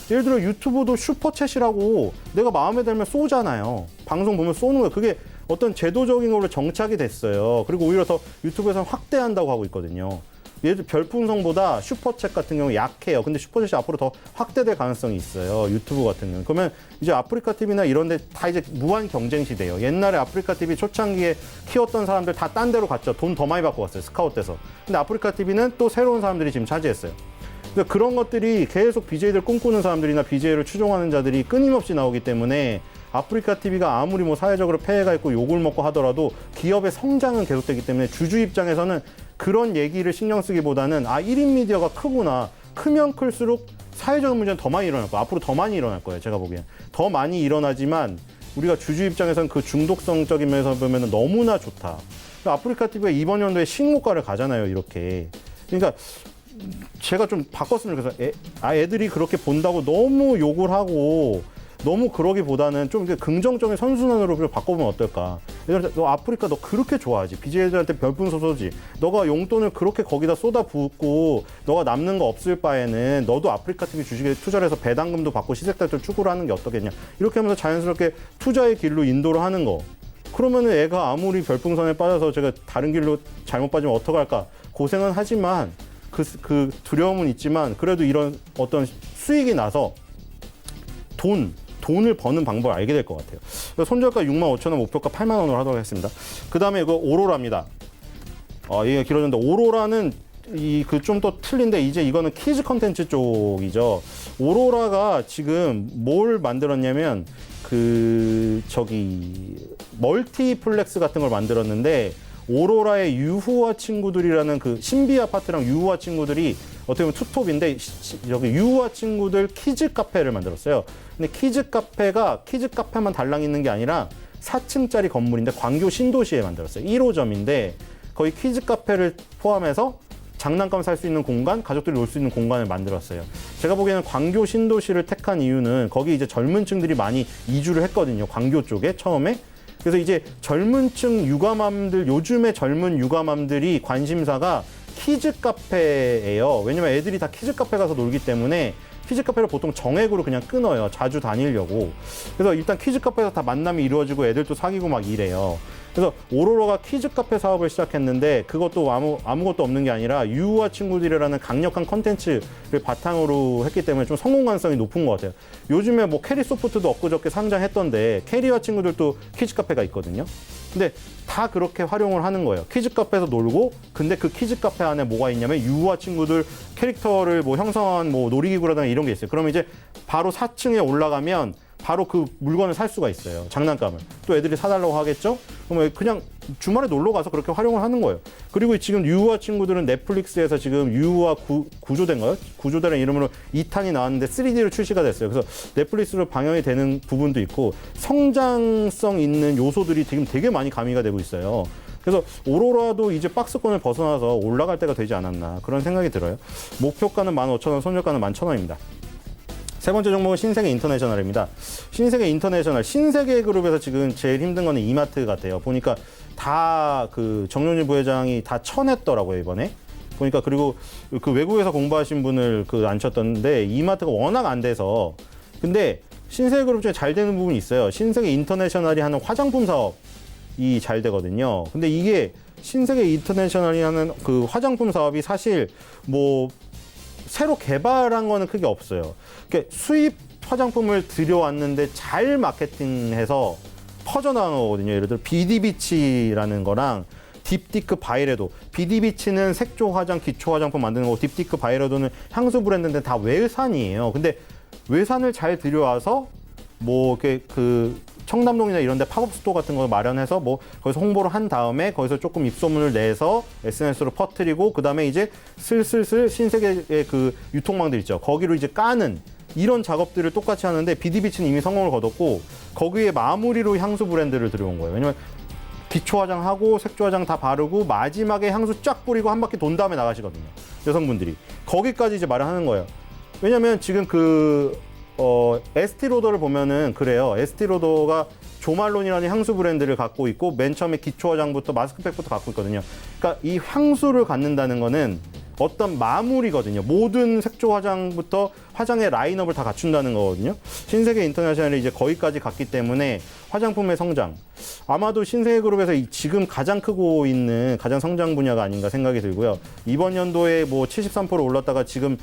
예를 들어 유튜브도 슈퍼챗이라고 내가 마음에 들면 쏘잖아요. 방송 보면 쏘는 거예요. 그게 어떤 제도적인 걸로 정착이 됐어요. 그리고 오히려 더 유튜브에서는 확대한다고 하고 있거든요. 예를 들어 별풍선보다 슈퍼챗 같은 경우 약해요. 근데 슈퍼챗이 앞으로 더 확대될 가능성이 있어요. 유튜브 같은 경우는. 그러면 이제 아프리카 TV나 이런 데 다 이제 무한 경쟁 시대예요. 옛날에 아프리카 TV 초창기에 키웠던 사람들 다 딴 데로 갔죠. 돈 더 많이 받고 갔어요. 스카웃 돼서. 근데 아프리카 TV는 또 새로운 사람들이 지금 차지했어요. 그러니까 그런 것들이 계속 BJ들 꿈꾸는 사람들이나 BJ를 추종하는 자들이 끊임없이 나오기 때문에 아프리카 TV가 아무리 뭐 사회적으로 폐해가 있고 욕을 먹고 하더라도 기업의 성장은 계속되기 때문에 주주 입장에서는 그런 얘기를 신경 쓰기보다는 1인 미디어가 크구나. 크면 클수록 사회적인 문제는 더 많이 일어날 거예요. 앞으로 더 많이 일어날 거예요. 제가 보기엔. 더 많이 일어나지만 우리가 주주 입장에서는 그 중독성적인 면에서 보면 너무나 좋다. 아프리카 TV가 이번 연도에 신고가를 가잖아요. 이렇게. 그러니까 제가 좀 바꿨으면 좋겠어요. 애들이 그렇게 본다고 너무 욕을 하고 너무 그러기보다는 좀 긍정적인 선순환으로 바꿔보면 어떨까. 예를 들어 너 아프리카 너 그렇게 좋아하지. BJ들한테 별풍선 쏘지. 너가 용돈을 그렇게 거기다 쏟아붓고 너가 남는 거 없을 바에는 너도 아프리카 TV 주식에 투자를 해서 배당금도 받고 시세타들 추구를 하는 게 어떻겠냐. 이렇게 하면서 자연스럽게 투자의 길로 인도를 하는 거. 그러면은 애가 아무리 별풍선에 빠져서 제가 다른 길로 잘못 빠지면 어떡할까. 고생은 하지만 그 두려움은 있지만 그래도 이런 어떤 수익이 나서 돈을 버는 방법을 알게 될 것 같아요. 손절가 65,000원, 목표가 8만 원으로 하도록 하겠습니다. 그 다음에 이거 오로라입니다. 얘가 길어졌는데 오로라는 좀 또 틀린데 이제 이거는 키즈 컨텐츠 쪽이죠. 오로라가 지금 뭘 만들었냐면 멀티플렉스 같은 걸 만들었는데 오로라의 유후와 친구들이라는 그 신비 아파트랑 유후와 친구들이 어떻게 보면 투톱인데 여기 유후와 친구들 키즈 카페를 만들었어요. 근데 키즈 카페만 달랑 있는 게 아니라 4층짜리 건물인데 광교 신도시에 만들었어요. 1호점인데 거의 키즈 카페를 포함해서 장난감 살 수 있는 공간, 가족들이 놀 수 있는 공간을 만들었어요. 제가 보기에는 광교 신도시를 택한 이유는 거기 이제 젊은 층들이 많이 이주를 했거든요. 광교 쪽에 처음에. 그래서 이제 젊은 층 육아맘들, 요즘의 젊은 육아맘들이 관심사가 키즈 카페예요. 왜냐면 애들이 다 키즈 카페 가서 놀기 때문에 키즈 카페를 보통 정액으로 그냥 끊어요. 자주 다니려고. 그래서 일단 키즈 카페에서 다 만남이 이루어지고 애들도 사귀고 막 이래요. 그래서 오로라가 키즈 카페 사업을 시작했는데 그것도 아무것도 없는 게 아니라 유우와 친구들이라는 강력한 컨텐츠를 바탕으로 했기 때문에 좀 성공 가능성이 높은 것 같아요. 요즘에 뭐 캐리소프트도 엊그저께 상장했던데 캐리와 친구들도 키즈 카페가 있거든요. 근데 다 그렇게 활용을 하는 거예요. 키즈 카페에서 놀고, 근데 그 키즈 카페 안에 뭐가 있냐면 유우와 친구들 캐릭터를 뭐 형성한 뭐 놀이기구라든가 이런 게 있어요. 그러면 이제 바로 4층에 올라가면 바로 그 물건을 살 수가 있어요. 장난감을. 또 애들이 사달라고 하겠죠? 그러면 그냥 주말에 놀러 가서 그렇게 활용을 하는 거예요. 그리고 지금 유우와 친구들은 넷플릭스에서 지금 유우와 구조대인가요? 구조대라는 이름으로 2탄이 나왔는데 3D로 출시가 됐어요. 그래서 넷플릭스로 방영이 되는 부분도 있고 성장성 있는 요소들이 지금 되게 많이 가미가 되고 있어요. 그래서 오로라도 이제 박스권을 벗어나서 올라갈 때가 되지 않았나 그런 생각이 들어요. 목표가는 15,000원, 손절가는 11,000원입니다. 세 번째 종목은 신세계 인터내셔널입니다. 신세계 인터내셔널, 신세계 그룹에서 지금 제일 힘든 거는 이마트 같아요. 보니까 다 그 정윤일 부회장이 다 쳐냈더라고요, 이번에. 보니까 그리고 그 외국에서 공부하신 분을 앉혔던데 이마트가 워낙 안 돼서. 근데 신세계 그룹 중에 잘 되는 부분이 있어요. 신세계 인터내셔널이 하는 화장품 사업이 잘 되거든요. 근데 이게 신세계 인터내셔널이 하는 그 화장품 사업이 사실 뭐 새로 개발한 거는 크게 없어요. 그러니까 수입 화장품을 들여왔는데 잘 마케팅해서 퍼져나간 거거든요. 예를 들어 비디비치라는 거랑 딥디크 바이레도. 비디비치는 색조 화장, 기초 화장품 만드는 거고 딥디크 바이레도는 향수 브랜드인데 다 외산이에요. 근데 외산을 잘 들여와서 뭐 그 청담동이나 이런 데 팝업 스토어 같은 거 마련해서 뭐 거기서 홍보를 한 다음에 거기서 조금 입소문을 내서 SNS로 퍼뜨리고 그다음에 이제 슬슬슬 신세계의 그 유통망들 있죠. 거기로 이제 까는 이런 작업들을 똑같이 하는데 비디비치는 이미 성공을 거뒀고 거기에 마무리로 향수 브랜드를 들여온 거예요. 왜냐면 기초 화장하고 색조 화장 다 바르고 마지막에 향수 쫙 뿌리고 한 바퀴 돈 다음에 나가시거든요. 여성분들이. 거기까지 이제 말을 하는 거예요. 왜냐면 지금 에스티로더를 보면은 그래요. 에스티로더가 조말론이라는 향수 브랜드를 갖고 있고 맨 처음에 기초 화장부터 마스크팩부터 갖고 있거든요. 그러니까 이 향수를 갖는다는 거는 어떤 마무리거든요. 모든 색조 화장부터 화장의 라인업을 다 갖춘다는 거거든요. 신세계 인터내셔널이 이제 거기까지 갔기 때문에 화장품의 성장. 아마도 신세계 그룹에서 지금 가장 크고 있는 가장 성장 분야가 아닌가 생각이 들고요. 이번 연도에 뭐 73% 올랐다가 지금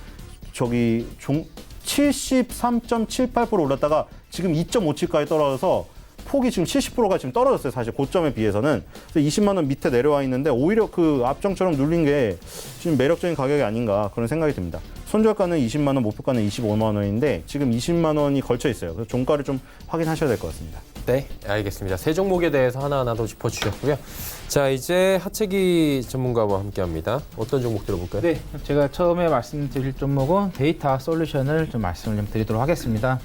73.78% 올랐다가 지금 2.57까지 떨어져서 폭이 지금 70%가 지금 떨어졌어요. 사실 고점에 비해서는. 그래서 20만 원 밑에 내려와 있는데 오히려 그 앞정처럼 눌린 게 지금 매력적인 가격이 아닌가 그런 생각이 듭니다. 손절가는 20만 원, 목표가는 25만 원인데 지금 20만 원이 걸쳐 있어요. 그래서 종가를 좀 확인하셔야 될 것 같습니다. 네, 알겠습니다. 세 종목에 대해서 하나하나 더 짚어주셨고요. 자, 이제 하채기 전문가와 함께합니다. 어떤 종목 들어볼까요? 네, 제가 처음에 말씀드릴 종목은 데이터 솔루션을 좀 말씀을 좀 드리도록 하겠습니다.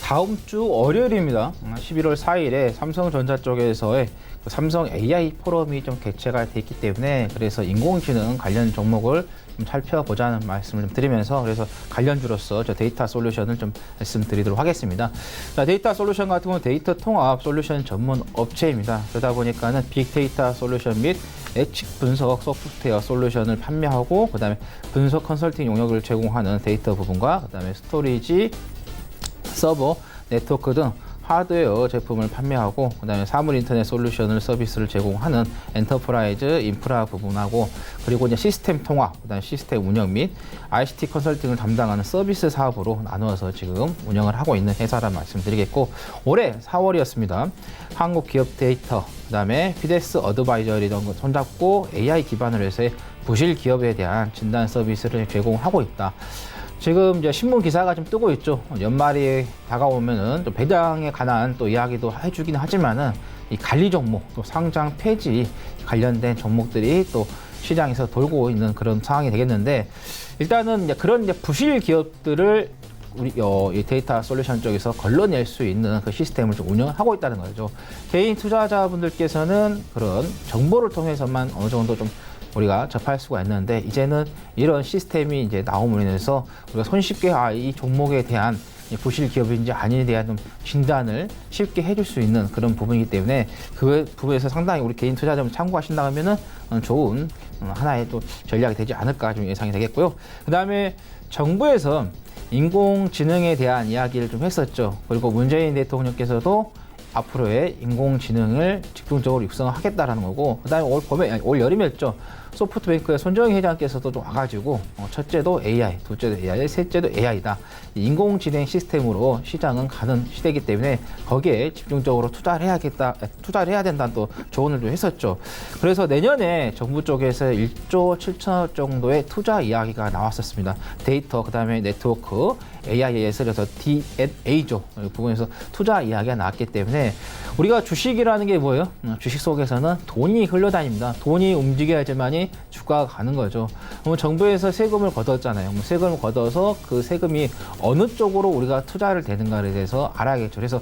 다음 주 월요일입니다. 11월 4일에 삼성전자 쪽에서의 삼성 AI 포럼이 좀 개최가 됐기 때문에 그래서 인공지능 관련 종목을 좀 살펴보자는 말씀을 좀 드리면서 그래서 관련주로서 저 데이터 솔루션을 좀 말씀드리도록 하겠습니다. 자, 데이터 솔루션 같은 경우는 데이터 통합 솔루션 전문 업체입니다. 그러다 보니까는 빅데이터 솔루션 및 예측 분석 소프트웨어 솔루션을 판매하고 그다음에 분석 컨설팅 용역을 제공하는 데이터 부분과 그다음에 스토리지 서버, 네트워크 등 하드웨어 제품을 판매하고 그다음에 사물 인터넷 솔루션을 서비스를 제공하는 엔터프라이즈 인프라 부분하고 그리고 이제 시스템 통합, 그다음에 시스템 운영 및 ICT 컨설팅을 담당하는 서비스 사업으로 나누어서 지금 운영을 하고 있는 회사란 말씀드리겠고 올해 4월이었습니다. 한국 기업 데이터, 그다음에 피데스 어드바이저리 등 손잡고 AI 기반으로 해서 부실 기업에 대한 진단 서비스를 제공하고 있다. 지금 이제 신문 기사가 좀 뜨고 있죠. 연말이 다가오면은 또 배당에 관한 또 이야기도 해주긴 하지만은 이 관리 종목 또 상장 폐지 관련된 종목들이 또 시장에서 돌고 있는 그런 상황이 되겠는데, 일단은 이제 그런 이제 부실 기업들을 우리 이 데이터 솔루션 쪽에서 걸러낼 수 있는 그 시스템을 좀 운영하고 있다는 거죠. 개인 투자자분들께서는 그런 정보를 통해서만 어느 정도 좀 우리가 접할 수가 있는데, 이제는 이런 시스템이 이제 나옴으로 인해서 우리가 손쉽게 이 종목에 대한 부실 기업인지 아닌에 대한 좀 진단을 쉽게 해줄 수 있는 그런 부분이기 때문에 그 부분에서 상당히 우리 개인 투자자분 참고하신다면은 좋은 하나의 또 전략이 되지 않을까 좀 예상이 되겠고요. 그 다음에 정부에서 인공지능에 대한 이야기를 좀 했었죠. 그리고 문재인 대통령께서도 앞으로의 인공지능을 집중적으로 육성하겠다라는 거고, 그 다음에 올 여름이었죠. 소프트뱅크의 손정희 회장께서도 좀 와가지고 첫째도 AI, 둘째도 AI, 셋째도 AI다. 인공지능 시스템으로 시장은 가는 시대이기 때문에 거기에 집중적으로 투자를 해야 된다는 또 조언을 좀 했었죠. 그래서 내년에 정부 쪽에서 1조 7천억 정도의 투자 이야기가 나왔었습니다. 데이터, 그 다음에 네트워크, AI에 예술에서 D&A조 부분에서 투자 이야기가 나왔기 때문에 우리가 주식이라는 게 뭐예요? 주식 속에서는 돈이 흘러다닙니다. 돈이 움직여야지만이 주가가 가는 거죠. 그럼 정부에서 세금을 걷었잖아요. 세금을 걷어서 그 세금이 어느 쪽으로 우리가 투자를 되는가에 대해서 알아야겠죠. 그래서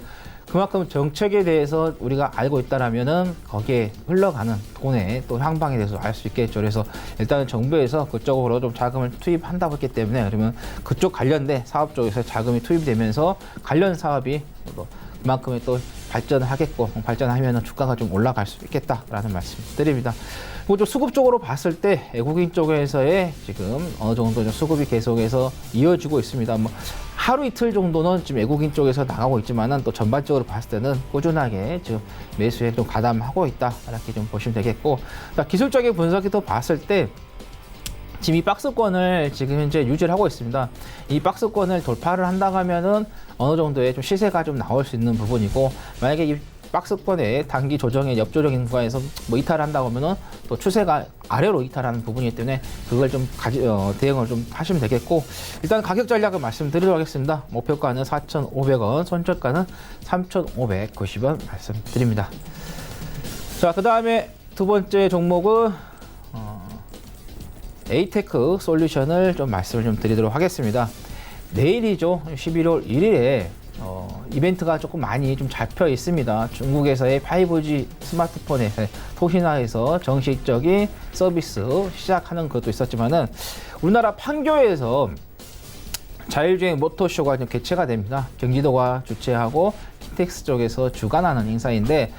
그만큼 정책에 대해서 우리가 알고 있다라면은 거기에 흘러가는 돈의 또 향방에 대해서 알 수 있겠죠. 그래서 일단은 정부에서 그쪽으로 좀 자금을 투입한다고 했기 때문에, 그러면 그쪽 관련된 사업 쪽에서 자금이 투입되면서 관련 사업이 그만큼의 또 발전을 하겠고, 발전하면은 주가가 좀 올라갈 수 있겠다라는 말씀 드립니다. 그리고 좀 수급 쪽으로 봤을 때 외국인 쪽에서의 지금 어느 정도 좀 수급이 계속해서 이어지고 있습니다. 뭐 하루 이틀 정도는 지금 외국인 쪽에서 나가고 있지만은 또 전반적으로 봤을 때는 꾸준하게 지금 매수에 좀 가담하고 있다, 이렇게 좀 보시면 되겠고, 기술적인 분석이 또 봤을 때 지금 이 박스권을 지금 현재 유지를 하고 있습니다. 이 박스권을 돌파를 한다고 하면은 어느 정도의 좀 시세가 좀 나올 수 있는 부분이고, 만약에 이 박스권의 단기 조정의 옆조정인 구간에서 뭐 이탈을 한다고 하면은 또 추세가 아래로 이탈하는 부분이기 때문에 그걸 좀 대응을 좀 하시면 되겠고, 일단 가격 전략을 말씀드리도록 하겠습니다. 목표가는 4,500원, 손절가는 3,590원 말씀드립니다. 자, 그 다음에 두 번째 종목은 에이테크 솔루션을 좀 말씀을 좀 드리도록 하겠습니다. 내일이죠. 11월 1일에 이벤트가 조금 많이 좀 잡혀 있습니다. 중국에서의 5G 스마트폰의 통신화에서 정식적인 서비스 시작하는 것도 있었지만은, 우리나라 판교에서 자율주행 모터쇼가 좀 개최가 됩니다. 경기도가 주최하고 킨텍스 쪽에서 주관하는 행사인데,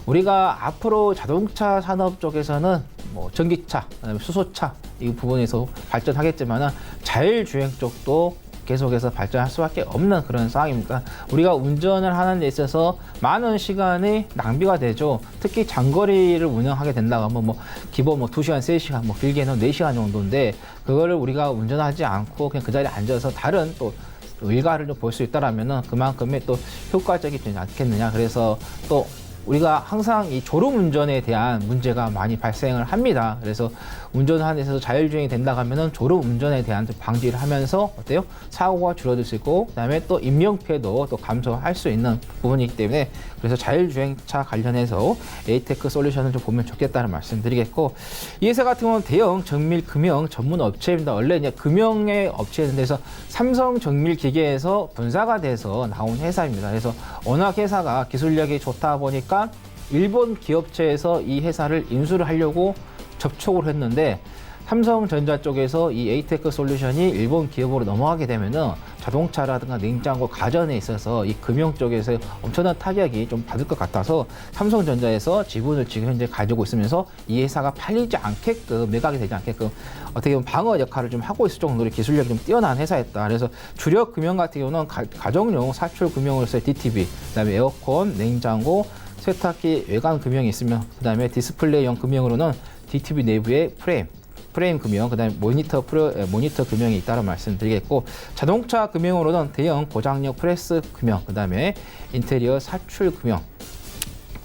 우리가 앞으로 자동차 산업 쪽에서는 뭐 전기차, 그다음에 수소차 이 부분에서 발전하겠지만은 자율주행 쪽도 계속해서 발전할 수밖에 없는 그런 상황입니다. 우리가 운전을 하는 데 있어서 많은 시간이 낭비가 되죠. 특히 장거리를 운영하게 된다고 하면 뭐 기본 뭐 2시간, 3시간, 뭐 길게는 4시간 정도인데, 그거를 우리가 운전하지 않고 그냥 그 자리에 앉아서 다른 또 일가를 좀 볼 수 있다라면은 그만큼의 또 효과적이지 않겠느냐. 그래서 또 우리가 항상 이 졸음 운전에 대한 문제가 많이 발생을 합니다. 그래서 운전하는 데서 자율주행이 된다고 하면은 졸음 운전에 대한 방지를 하면서 어때요? 사고가 줄어들 수 있고, 그다음에 또 인명피해도 또 감소할 수 있는 부분이기 때문에, 그래서 자율주행차 관련해서 에이테크 솔루션을 좀 보면 좋겠다는 말씀드리겠고, 이 회사 같은 경우는 대형 정밀 금형 전문 업체입니다. 원래 이제 금형의 업체인데서 삼성 정밀 기계에서 분사가 돼서 나온 회사입니다. 그래서 워낙 회사가 기술력이 좋다 보니까 일본 기업체에서 이 회사를 인수를 하려고 접촉을 했는데, 삼성전자 쪽에서 이 에이테크 솔루션이 일본 기업으로 넘어가게 되면은 자동차라든가 냉장고, 가전에 있어서 이 금융 쪽에서 엄청난 타격이 좀 받을 것 같아서 삼성전자에서 지분을 지금 현재 가지고 있으면서 이 회사가 팔리지 않게끔, 매각이 되지 않게끔 어떻게 보면 방어 역할을 좀 하고 있을 정도로 기술력이 좀 뛰어난 회사였다. 그래서 주력 금융 같은 경우는 가정용 사출 금융으로서의 DTV, 그다음에 에어컨, 냉장고, 세탁기, 외관 금융이 있으면, 그다음에 디스플레이용 금융으로는 DTV 내부의 프레임 금융, 그다음에 모니터 금융이 있다는 말씀드리겠고, 자동차 금융으로는 대형 고장력 프레스 금융, 그다음에 인테리어 사출 금융,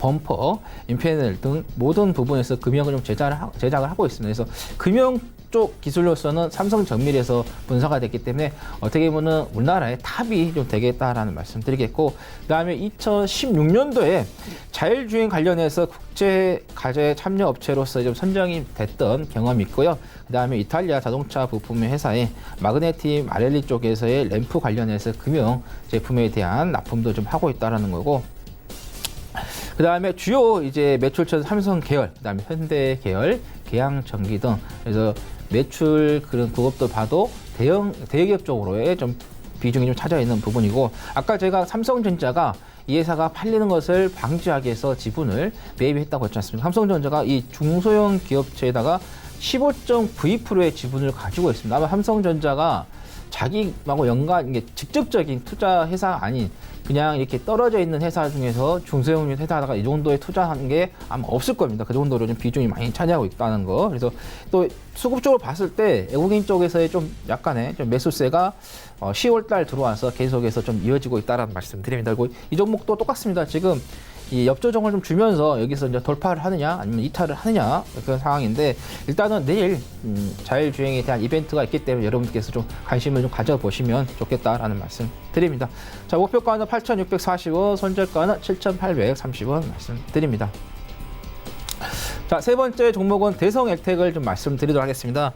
범퍼, 인패널 등 모든 부분에서 금융을 좀 제작을 하고 있습니다. 그래서 금융 쪽 기술로서는 삼성 정밀에서 분사가 됐기 때문에 어떻게 보면 우리나라의 탑이 좀 되겠다라는 말씀드리겠고, 그다음에 2016년도에 자율주행 관련해서 국제 과제 참여 업체로서 좀 선정이 됐던 경험이 있고요. 그다음에 이탈리아 자동차 부품 회사의 마그네티 마렐리 쪽에서의 램프 관련해서 금융 제품에 대한 납품도 좀 하고 있다라는 거고. 그다음에 주요 이제 매출처 삼성 계열, 그다음에 현대 계열, 계양 전기 등, 그래서 매출 그것도 봐도 대기업 쪽으로의 좀 비중이 좀 차져 있는 부분이고, 아까 제가 삼성전자가 이 회사가 팔리는 것을 방지하기 위해서 지분을 매입했다고 했지 않습니까? 삼성전자가 이 중소형 기업체에다가 15.92%의 지분을 가지고 있습니다. 아마 삼성전자가 자기하고 연관, 이게 직접적인 투자 회사가 아닌 그냥 이렇게 떨어져 있는 회사 중에서 중소형 회사다가 이 정도의 투자하는 게 아마 없을 겁니다. 그 정도로 좀 비중이 많이 차지하고 있다는 거. 그래서 또 수급적으로 봤을 때 외국인 쪽에서의 좀 약간의 좀 매수세가 10월 달 들어와서 계속해서 좀 이어지고 있다는 말씀드립니다. 그리고 이 종목도 똑같습니다. 지금 이 엽조정을 좀 주면서 여기서 이제 돌파를 하느냐 아니면 이탈을 하느냐 그런 상황인데, 일단은 내일 자율주행에 대한 이벤트가 있기 때문에 여러분께서 좀 관심을 좀 가져보시면 좋겠다라는 말씀 드립니다. 자, 목표가는 8,640원, 손절가는 7,830원 말씀드립니다. 자, 세 번째 종목은 대성엘텍을 좀 말씀드리도록 하겠습니다.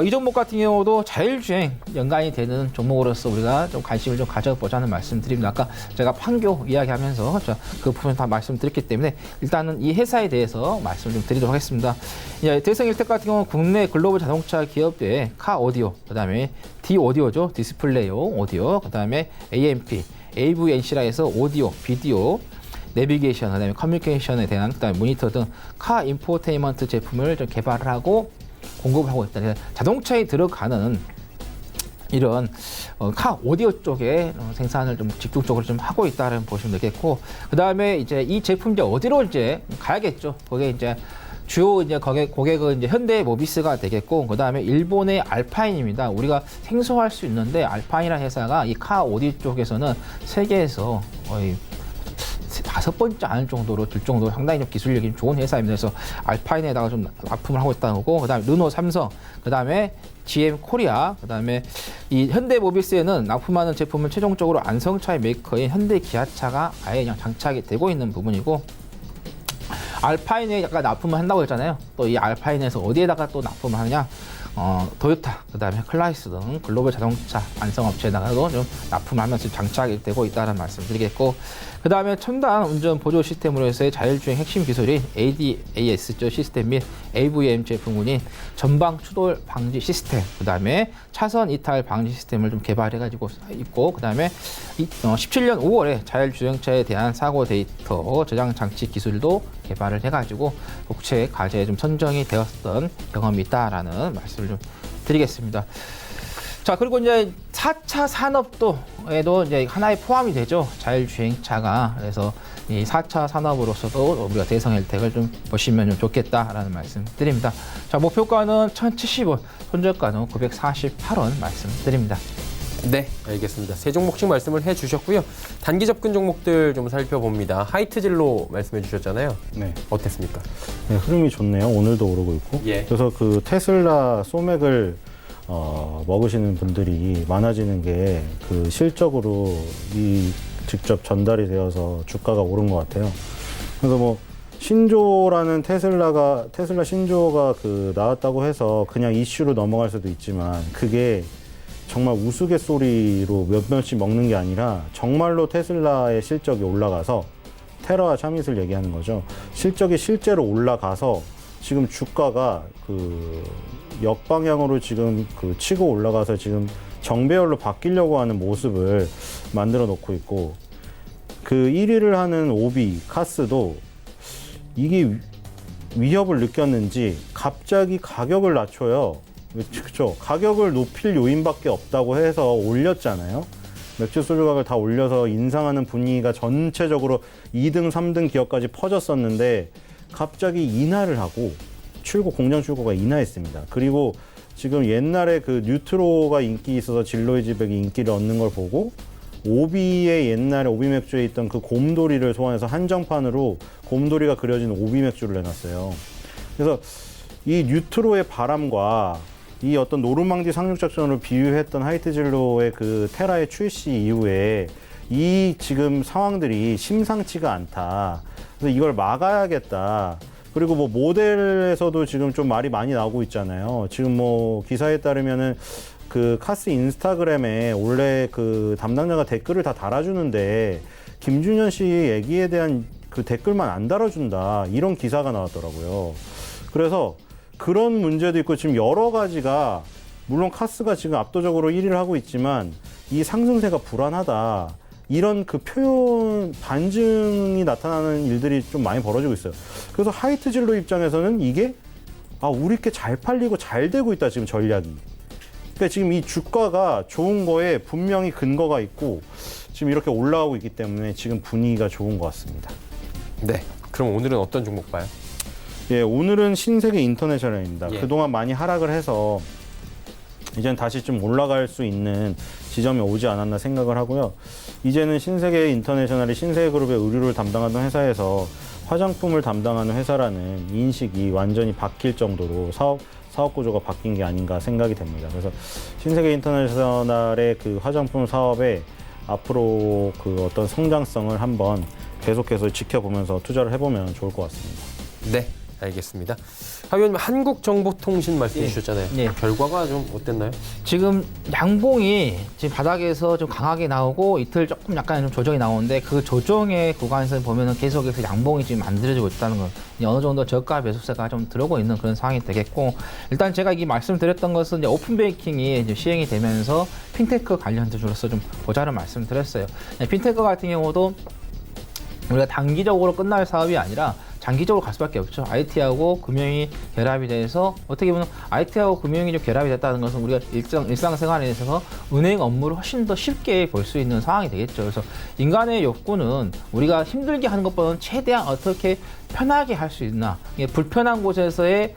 이 종목 같은 경우도 자율주행 연관이 되는 종목으로서 우리가 좀 관심을 좀 가져보자는 말씀드립니다. 아까 제가 판교 이야기하면서 그 부분 다 말씀드렸기 때문에 일단은 이 회사에 대해서 말씀을 좀 드리도록 하겠습니다. 대성일텍 같은 경우는 국내 글로벌 자동차 기업의 카 오디오, 그다음에 D 오디오죠, 디스플레이용 오디오, 그다음에 AMP, AVNC라 해서 오디오, 비디오, 내비게이션, 그다음에 커뮤니케이션에 대한 그다음에 모니터 등 카 인포테인먼트 제품을 좀 개발을 하고 공급을 하고 있다. 자동차에 들어가는 이런 카 오디오 쪽에 생산을 좀 집중적으로 좀 하고 있다는 보시면 되겠고, 그 다음에 이제 이 제품 이제 어디로 이제 가야겠죠. 거기에 이제 주요 이제 고객은 이제 현대 모비스가 되겠고, 그 다음에 일본의 알파인입니다. 우리가 생소할 수 있는데 알파인이라는 회사가 이 카 오디오 쪽에서는 세계에서 거의 5번째 안 정도로 들 정도로 상당히 좀 기술력이 좋은 회사입니다. 그래서 알파인에다가 좀 납품을 하고 있다는 거고, 그다음에 르노, 삼성, 그다음에 GM 코리아, 그다음에 이 현대모비스에는 납품하는 제품은 최종적으로 안성차의 메이커인 현대기아차가 아예 그냥 장착이 되고 있는 부분이고, 알파인에 약간 납품을 한다고 했잖아요. 또 이 알파인에서 어디에다가 또 납품을 하느냐? 도요타, 그다음에 클라이스 등 글로벌 자동차 안성업체에다가도 좀 납품하면서 장착이 되고 있다는 말씀드리겠고, 그 다음에 첨단 운전 보조 시스템으로 해서의 자율주행 핵심 기술인 ADAS 시스템 및 AVM 제품군인 전방 추돌 방지 시스템, 그 다음에 차선 이탈 방지 시스템을 좀 개발해가지고 있고, 그 다음에 17년 5월에 자율주행차에 대한 사고 데이터 저장 장치 기술도 개발을 해가지고 국제 과제에 좀 선정이 되었던 경험이 있다라는 말씀을 좀 드리겠습니다. 자, 그리고 이제 4차 산업도에도 이제 하나의 포함이 되죠. 자율주행차가. 그래서 이 4차 산업으로서도 우리가 대성엘텍을 좀 보시면 좀 좋겠다라는 말씀 드립니다. 자, 목표가는 1,070원, 손절가는 948원 말씀드립니다. 네, 알겠습니다. 세 종목씩 말씀을 해주셨고요. 단기 접근 종목들 좀 살펴봅니다. 하이트질로 말씀해 주셨잖아요. 네. 어땠습니까? 네, 흐름이 좋네요. 오늘도 오르고 있고. 예. 그래서 그 테슬라 소맥을 먹으시는 분들이 많아지는 게 그 실적으로 직접 전달이 되어서 주가가 오른 것 같아요. 그래서 뭐 신조라는 테슬라 신조가 나왔다고 해서 그냥 이슈로 넘어갈 수도 있지만, 그게 정말 우스갯소리로 몇 번씩 먹는 게 아니라 정말로 테슬라의 실적이 올라가서, 테라와 차밋을 얘기하는 거죠. 실적이 실제로 올라가서 지금 주가가 역방향으로 지금 치고 올라가서 지금 정배열로 바뀌려고 하는 모습을 만들어 놓고 있고, 1위를 하는 오비, 카스도 이게 위협을 느꼈는지 갑자기 가격을 낮춰요. 그렇죠. 가격을 높일 요인밖에 없다고 해서 올렸잖아요. 맥주 소주 가격을 다 올려서 인상하는 분위기가 전체적으로 2등, 3등 기업까지 퍼졌었는데 갑자기 인하를 하고 공장 출고가 인하했습니다. 그리고 지금 옛날에 뉴트로가 인기 있어서 진로이즈백이 인기를 얻는 걸 보고 오비의 옛날에 오비 맥주에 있던 그 곰돌이를 소환해서 한정판으로 곰돌이가 그려진 오비 맥주를 내놨어요. 그래서 이 뉴트로의 바람과 이 어떤 노르망디 상륙 작전을 비유했던 하이트진로의 그 테라의 출시 이후에 이 지금 상황들이 심상치가 않다. 그래서 이걸 막아야겠다. 그리고 뭐 모델에서도 지금 좀 말이 많이 나오고 있잖아요. 지금 뭐 기사에 따르면은 그 카스 인스타그램에 원래 그 담당자가 댓글을 다 달아주는데 김준현 씨 얘기에 대한 그 댓글만 안 달아준다. 이런 기사가 나왔더라고요. 그래서 그런 문제도 있고 지금 여러 가지가 물론 카스가 지금 압도적으로 1위를 하고 있지만 이 상승세가 불안하다. 이런 그 표현 반증이 나타나는 일들이 좀 많이 벌어지고 있어요. 그래서 하이트진로 입장에서는 이게 우리 게 잘 팔리고 잘 되고 있다 지금 전략이. 그러니까 지금 이 주가가 좋은 거에 분명히 근거가 있고 지금 이렇게 올라가고 있기 때문에 지금 분위기가 좋은 것 같습니다. 네. 그럼 오늘은 어떤 종목 봐요? 예, 오늘은 신세계 인터내셔널입니다. 예. 그동안 많이 하락을 해서 이제는 다시 좀 올라갈 수 있는 지점이 오지 않았나 생각을 하고요. 이제는 신세계 인터내셔널이 신세계그룹의 의류를 담당하던 회사에서 화장품을 담당하는 회사라는 인식이 완전히 바뀔 정도로 사업 구조가 바뀐 게 아닌가 생각이 됩니다. 그래서 신세계 인터내셔널의 그 화장품 사업에 앞으로 그 어떤 성장성을 한번 계속해서 지켜보면서 투자를 해보면 좋을 것 같습니다. 네, 알겠습니다. 하 의원님, 한국정보통신 말씀해 주셨잖아요. 예. 결과가 좀 어땠나요? 지금 양봉이 지금 바닥에서 좀 강하게 나오고 이틀 조금 약간 좀 조정이 나오는데 그 조정의 구간에서 보면은 계속해서 양봉이 지금 만들어지고 있다는 건 어느 정도 저가 매수세가 좀 들어오고 있는 그런 상황이 되겠고, 일단 제가 이 말씀드렸던 것은 이제 오픈 베이킹이 이제 시행이 되면서 핀테크 관련주로서 좀 보자를 말씀드렸어요. 핀테크 같은 경우도 우리가 단기적으로 끝날 사업이 아니라 장기적으로 갈 수밖에 없죠. IT하고 금융이 결합이 돼서 어떻게 보면 IT하고 금융이 좀 결합이 됐다는 것은 우리가 일상생활에 있어서 은행 업무를 훨씬 더 쉽게 볼 수 있는 상황이 되겠죠. 그래서 인간의 욕구는 우리가 힘들게 하는 것보다는 최대한 어떻게 편하게 할 수 있나. 이게 불편한 곳에서의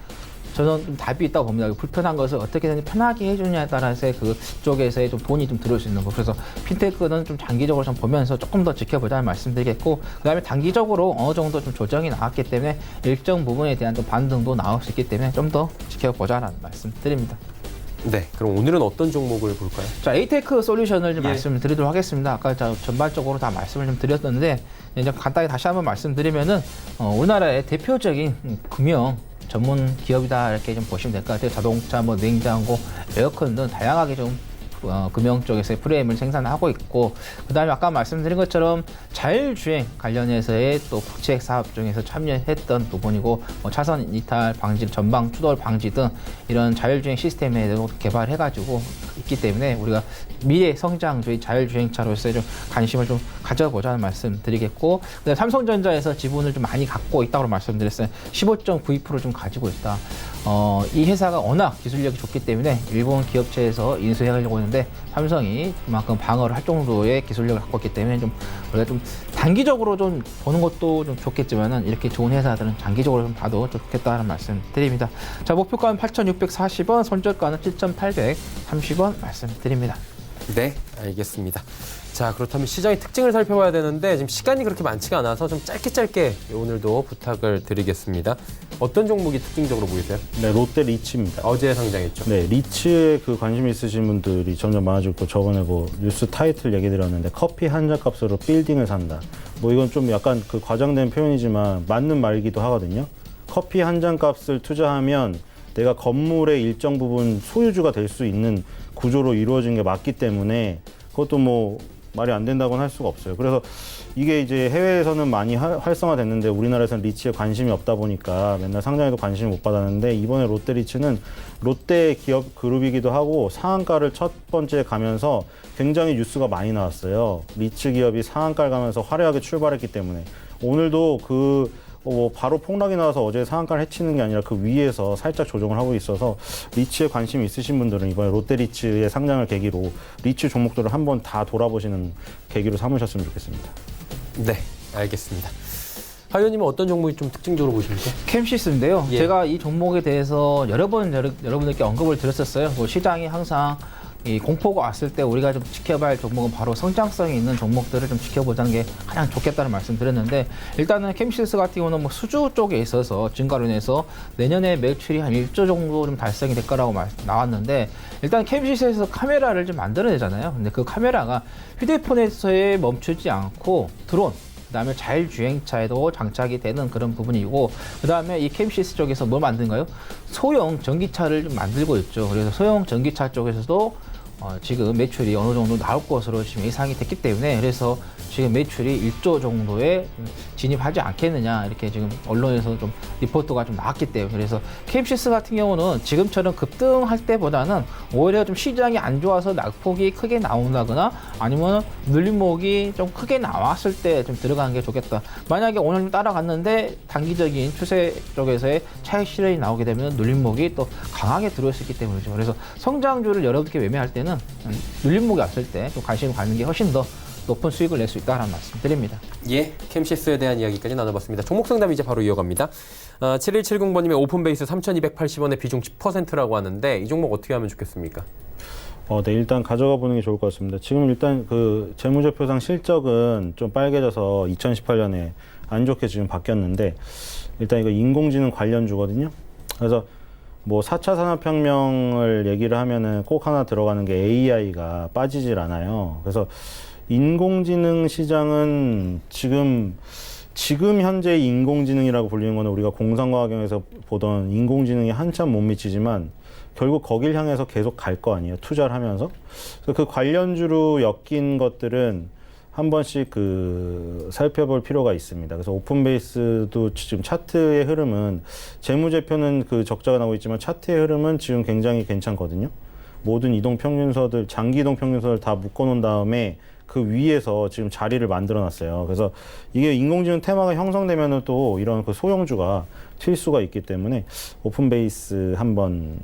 저는 좀 답이 있다고 봅니다. 불편한 것을 어떻게든 편하게 해주냐에 따라서 그쪽에서의 좀 돈이 좀 들어올 수 있는 거. 그래서 핀테크는 좀 장기적으로 좀 보면서 조금 더 지켜보자는 말씀드리겠고, 그다음에 단기적으로 어느 정도 좀 조정이 나왔기 때문에 일정 부분에 대한 좀 반등도 나올 수 있기 때문에 좀 더 지켜보자라는 말씀드립니다. 네, 그럼 오늘은 어떤 종목을 볼까요? 자, 에이테크 솔루션을 좀 예. 말씀을 드리도록 하겠습니다. 아까 전반적으로 다 말씀을 좀 드렸는데 이제 간단히 다시 한번 말씀드리면은 우리나라의 대표적인 금융 전문 기업이다 이렇게 좀 보시면 될 것 같아요. 자동차, 뭐 냉장고, 에어컨 등 다양하게 좀 금융 쪽에서의 프레임을 생산하고 있고, 그 다음에 아까 말씀드린 것처럼 자율주행 관련해서의 또 국책 사업 중에서 참여했던 부분이고, 뭐 차선 이탈 방지, 전방 추돌 방지 등 이런 자율주행 시스템에 대해서 개발해가지고 있기 때문에 우리가 미래 성장주의 자율주행차로서의 좀 관심을 좀 가져보자는 말씀 드리겠고, 그다음에 삼성전자에서 지분을 좀 많이 갖고 있다고 말씀드렸어요. 15.92% 좀 가지고 있다. 이 회사가 워낙 기술력이 좋기 때문에 일본 기업체에서 인수해가려고 했는데 삼성이 그만큼 방어를 할 정도의 기술력을 갖고 있기 때문에 좀 우리가 좀 단기적으로 좀 보는 것도 좀 좋겠지만은 이렇게 좋은 회사들은 장기적으로 좀 봐도 좋겠다는 말씀 드립니다. 자, 목표가는 8,640원, 손절가는 7,830원 말씀드립니다. 네, 알겠습니다. 자, 그렇다면 시장의 특징을 살펴봐야 되는데 지금 시간이 그렇게 많지가 않아서 좀 짧게 오늘도 부탁을 드리겠습니다. 어떤 종목이 특징적으로 보이세요? 네, 롯데 리츠입니다. 어제 상장했죠. 네, 리츠에 그 관심 있으신 분들이 점점 많아지고 있고, 저번에 뭐 뉴스 타이틀 얘기 드렸는데 커피 한 잔 값으로 빌딩을 산다. 뭐 이건 좀 약간 그 과장된 표현이지만 맞는 말이기도 하거든요. 커피 한 잔 값을 투자하면 내가 건물의 일정 부분 소유주가 될 수 있는 구조로 이루어진 게 맞기 때문에 그것도 뭐 말이 안 된다고는 할 수가 없어요. 그래서 이게 이제 해외에서는 많이 활성화됐는데 우리나라에서는 리츠에 관심이 없다 보니까 맨날 상장에도 관심을 못 받았는데, 이번에 롯데 리츠는 롯데 기업 그룹이기도 하고 상한가를 첫 번째 가면서 굉장히 뉴스가 많이 나왔어요. 리츠 기업이 상한가를 가면서 화려하게 출발했기 때문에 오늘도 바로 폭락이 나와서 어제 상한가를 해치는 게 아니라 그 위에서 살짝 조정을 하고 있어서 리츠에 관심이 있으신 분들은 이번에 롯데 리츠의 상장을 계기로 리츠 종목들을 한번 다 돌아보시는 계기로 삼으셨으면 좋겠습니다. 네, 알겠습니다. 하 의원님은 어떤 종목이 좀 특징적으로 보십니까? 캠시스인데요. 예. 제가 이 종목에 대해서 여러 번 여러분들께 언급을 드렸었어요. 뭐 시장이 항상 이 공포가 왔을 때 우리가 좀 지켜봐야 할 종목은 바로 성장성이 있는 종목들을 좀 지켜보자는 게 가장 좋겠다는 말씀 드렸는데, 일단은 캠시스 같은 경우는 뭐 수주 쪽에 있어서 증가로 인해서 내년에 매출이 한 1조 정도 좀 달성이 될 거라고 나왔는데, 일단 캠시스에서 카메라를 좀 만들어내잖아요. 근데 그 카메라가 휴대폰에서에 멈추지 않고 드론, 그다음에 자율주행차에도 장착이 되는 그런 부분이고, 그다음에 이 캠시스 쪽에서 뭘 만든가요? 소형 전기차를 좀 만들고 있죠. 그래서 소형 전기차 쪽에서도 지금 매출이 어느 정도 나올 것으로 지금 예상이 됐기 때문에, 그래서 지금 매출이 1조 정도에 진입하지 않겠느냐, 이렇게 지금 언론에서 좀 리포트가 좀 나왔기 때문에, 그래서 캠시스 같은 경우는 지금처럼 급등할 때보다는 오히려 좀 시장이 안 좋아서 낙폭이 크게 나온다거나 아니면 눌림목이 좀 크게 나왔을 때 좀 들어가는 게 좋겠다. 만약에 오늘 좀 따라갔는데 단기적인 추세 쪽에서의 차익 실현이 나오게 되면 눌림목이 또 강하게 들어올 수 있기 때문이죠. 그래서 성장주를 여러분께 매매할 때는 눌림목이 왔을 때 좀 관심을 갖는 게 훨씬 더 높은 수익을 낼 수 있다는 말씀 드립니다. 예, 캠시스에 대한 이야기까지 나눠봤습니다. 종목 상담 이제 바로 이어갑니다. 7170번님의 오픈베이스 3,280원의 비중 10%라고 하는데 이 종목 어떻게 하면 좋겠습니까? 네, 일단 가져가 보는 게 좋을 것 같습니다. 지금 일단 그 재무제표상 실적은 좀 빨개져서 2018년에 안 좋게 지금 바뀌었는데, 일단 이거 인공지능 관련주거든요. 그래서 뭐 4차 산업혁명을 얘기를 하면은 꼭 하나 들어가는 게 AI가 빠지질 않아요. 그래서 인공지능 시장은 지금 현재 인공지능이라고 불리는 거는 우리가 공상과학에서 보던 인공지능이 한참 못 미치지만 결국 거길 향해서 계속 갈 거 아니에요. 투자를 하면서. 그래서 그 관련주로 엮인 것들은 한 번씩 살펴볼 필요가 있습니다. 그래서 오픈베이스도 지금 차트의 흐름은, 재무제표는 그 적자가 나오고 있지만 차트의 흐름은 지금 굉장히 괜찮거든요. 모든 이동평균선들, 장기 이동평균선을 다 묶어놓은 다음에 그 위에서 지금 자리를 만들어 놨어요. 그래서 이게 인공지능 테마가 형성되면은 또 이런 그 소형주가 튈 수가 있기 때문에 오픈베이스 한번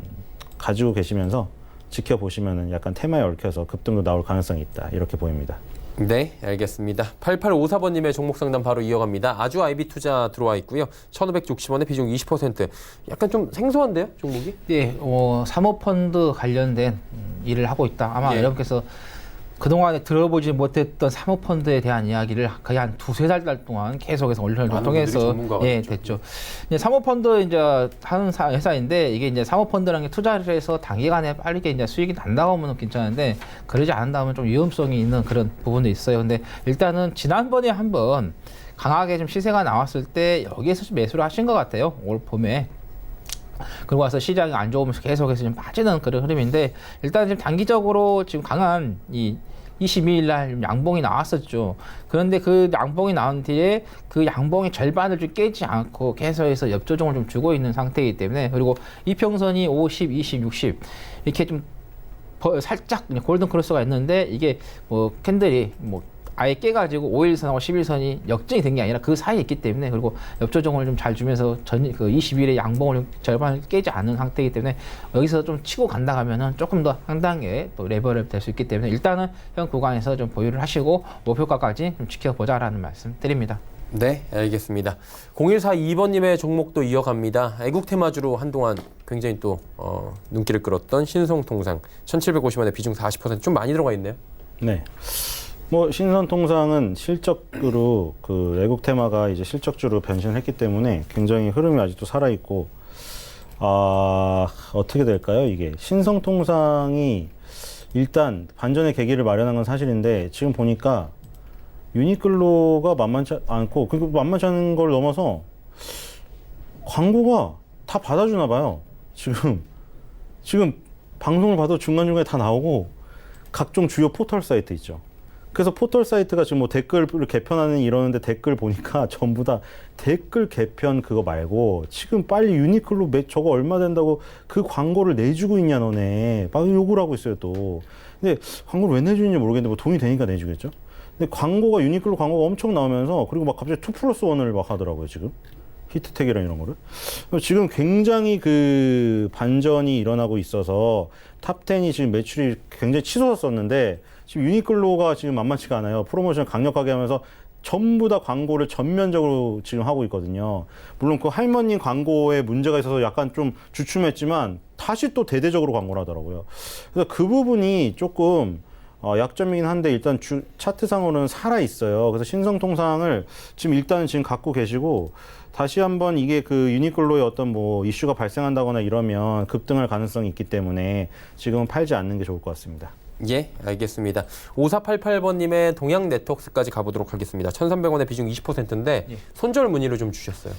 가지고 계시면서 지켜보시면은 약간 테마에 얽혀서 급등도 나올 가능성이 있다, 이렇게 보입니다. 네, 알겠습니다. 8854번님의 종목 상담 바로 이어갑니다. 아주 IB 투자 들어와 있고요. 1,560원의 비중 20%. 약간 좀 생소한데요, 종목이? 예, 사모펀드 관련된 일을 하고 있다. 아마 예. 여러분께서 그동안에 들어보지 못했던 사모펀드에 대한 이야기를 거의 한 두세 달 동안 계속해서 언론을 통해서 됐죠. 이제 사모펀드 이제 하는 회사인데, 이게 이제 사모펀드라는 게 투자를 해서 단기간에 빠르게 이제 수익이 난다고 하면 괜찮은데, 그러지 않는다면 좀 위험성이 있는 그런 부분도 있어요. 근데 일단은 지난번에 한번 강하게 좀 시세가 나왔을 때 여기에서 좀 매수를 하신 것 같아요. 올 봄에. 그리고 와서 시장이 안 좋으면서 계속해서 좀 빠지는 그런 흐름인데, 일단 지금 단기적으로 지금 강한 22일 날 양봉이 나왔었죠. 그런데 그 양봉이 나온 뒤에 그 양봉의 절반을 좀 깨지 않고 계속해서 엽조정을 좀 주고 있는 상태이기 때문에, 그리고 이평선이 50, 20, 60 이렇게 좀 살짝 골든 크로스가 있는데, 이게 뭐 캔들이 뭐 아예 깨가지고 5일선하고 11선이 역전이 된 게 아니라 그 사이에 있기 때문에, 그리고 엽조정을 좀 잘 주면서 그 20일의 양봉을 절반을 깨지 않는 상태이기 때문에 여기서 좀 치고 간다 하면은 조금 더 상당히 또 레벨업 될 수 있기 때문에, 일단은 현 구간에서 좀 보유를 하시고 목표가까지 좀 지켜보자라는 말씀 드립니다. 네, 알겠습니다. 0142번님의 종목도 이어갑니다. 애국 테마주로 한동안 굉장히 또 눈길을 끌었던 신성통상 1,750원의 비중 40%, 좀 많이 들어가 있네요. 네. 뭐 신선통상은 실적으로 그 애국 테마가 이제 실적주로 변신했기 때문에 굉장히 흐름이 아직도 살아 있고, 어떻게 될까요? 이게 신성통상이 일단 반전의 계기를 마련한 건 사실인데, 지금 보니까 유니클로가 만만치 않고, 그리고 만만치 않은 걸 넘어서 광고가 다 받아주나 봐요. 지금 방송을 봐도 중간중간에 다 나오고, 각종 주요 포털 사이트 있죠. 그래서 포털 사이트가 지금 뭐 댓글을 개편하는 이러는데, 댓글 보니까 전부 다 댓글 개편 그거 말고 지금 빨리 유니클로 저거 얼마 된다고 그 광고를 내주고 있냐 너네, 막 욕을 하고 있어요 또. 근데 광고를 왜 내주는지 모르겠는데 뭐 돈이 되니까 내주겠죠. 근데 광고가, 유니클로 광고가 엄청 나오면서, 그리고 막 갑자기 2+1을 막 하더라고요 지금. 히트텍이랑 이런 거를. 지금 굉장히 그 반전이 일어나고 있어서 탑10이 지금 매출이 굉장히 치솟았었는데, 지금 유니클로가 지금 만만치가 않아요. 프로모션 강력하게 하면서 전부 다 광고를 전면적으로 지금 하고 있거든요. 물론 그 할머니 광고에 문제가 있어서 약간 좀 주춤했지만 다시 또 대대적으로 광고를 하더라고요. 그래서 그 부분이 조금 약점이긴 한데 일단 차트상으로는 살아 있어요. 그래서 신성통상을 지금 갖고 계시고 다시 한번 이게 그 유니클로의 어떤 뭐 이슈가 발생한다거나 이러면 급등할 가능성이 있기 때문에 지금은 팔지 않는 게 좋을 것 같습니다. 예, 알겠습니다. 5488번님의 동양 네트워크스까지 가보도록 하겠습니다. 1,300원의 비중 20%인데 손절 문의를 좀 주셨어요.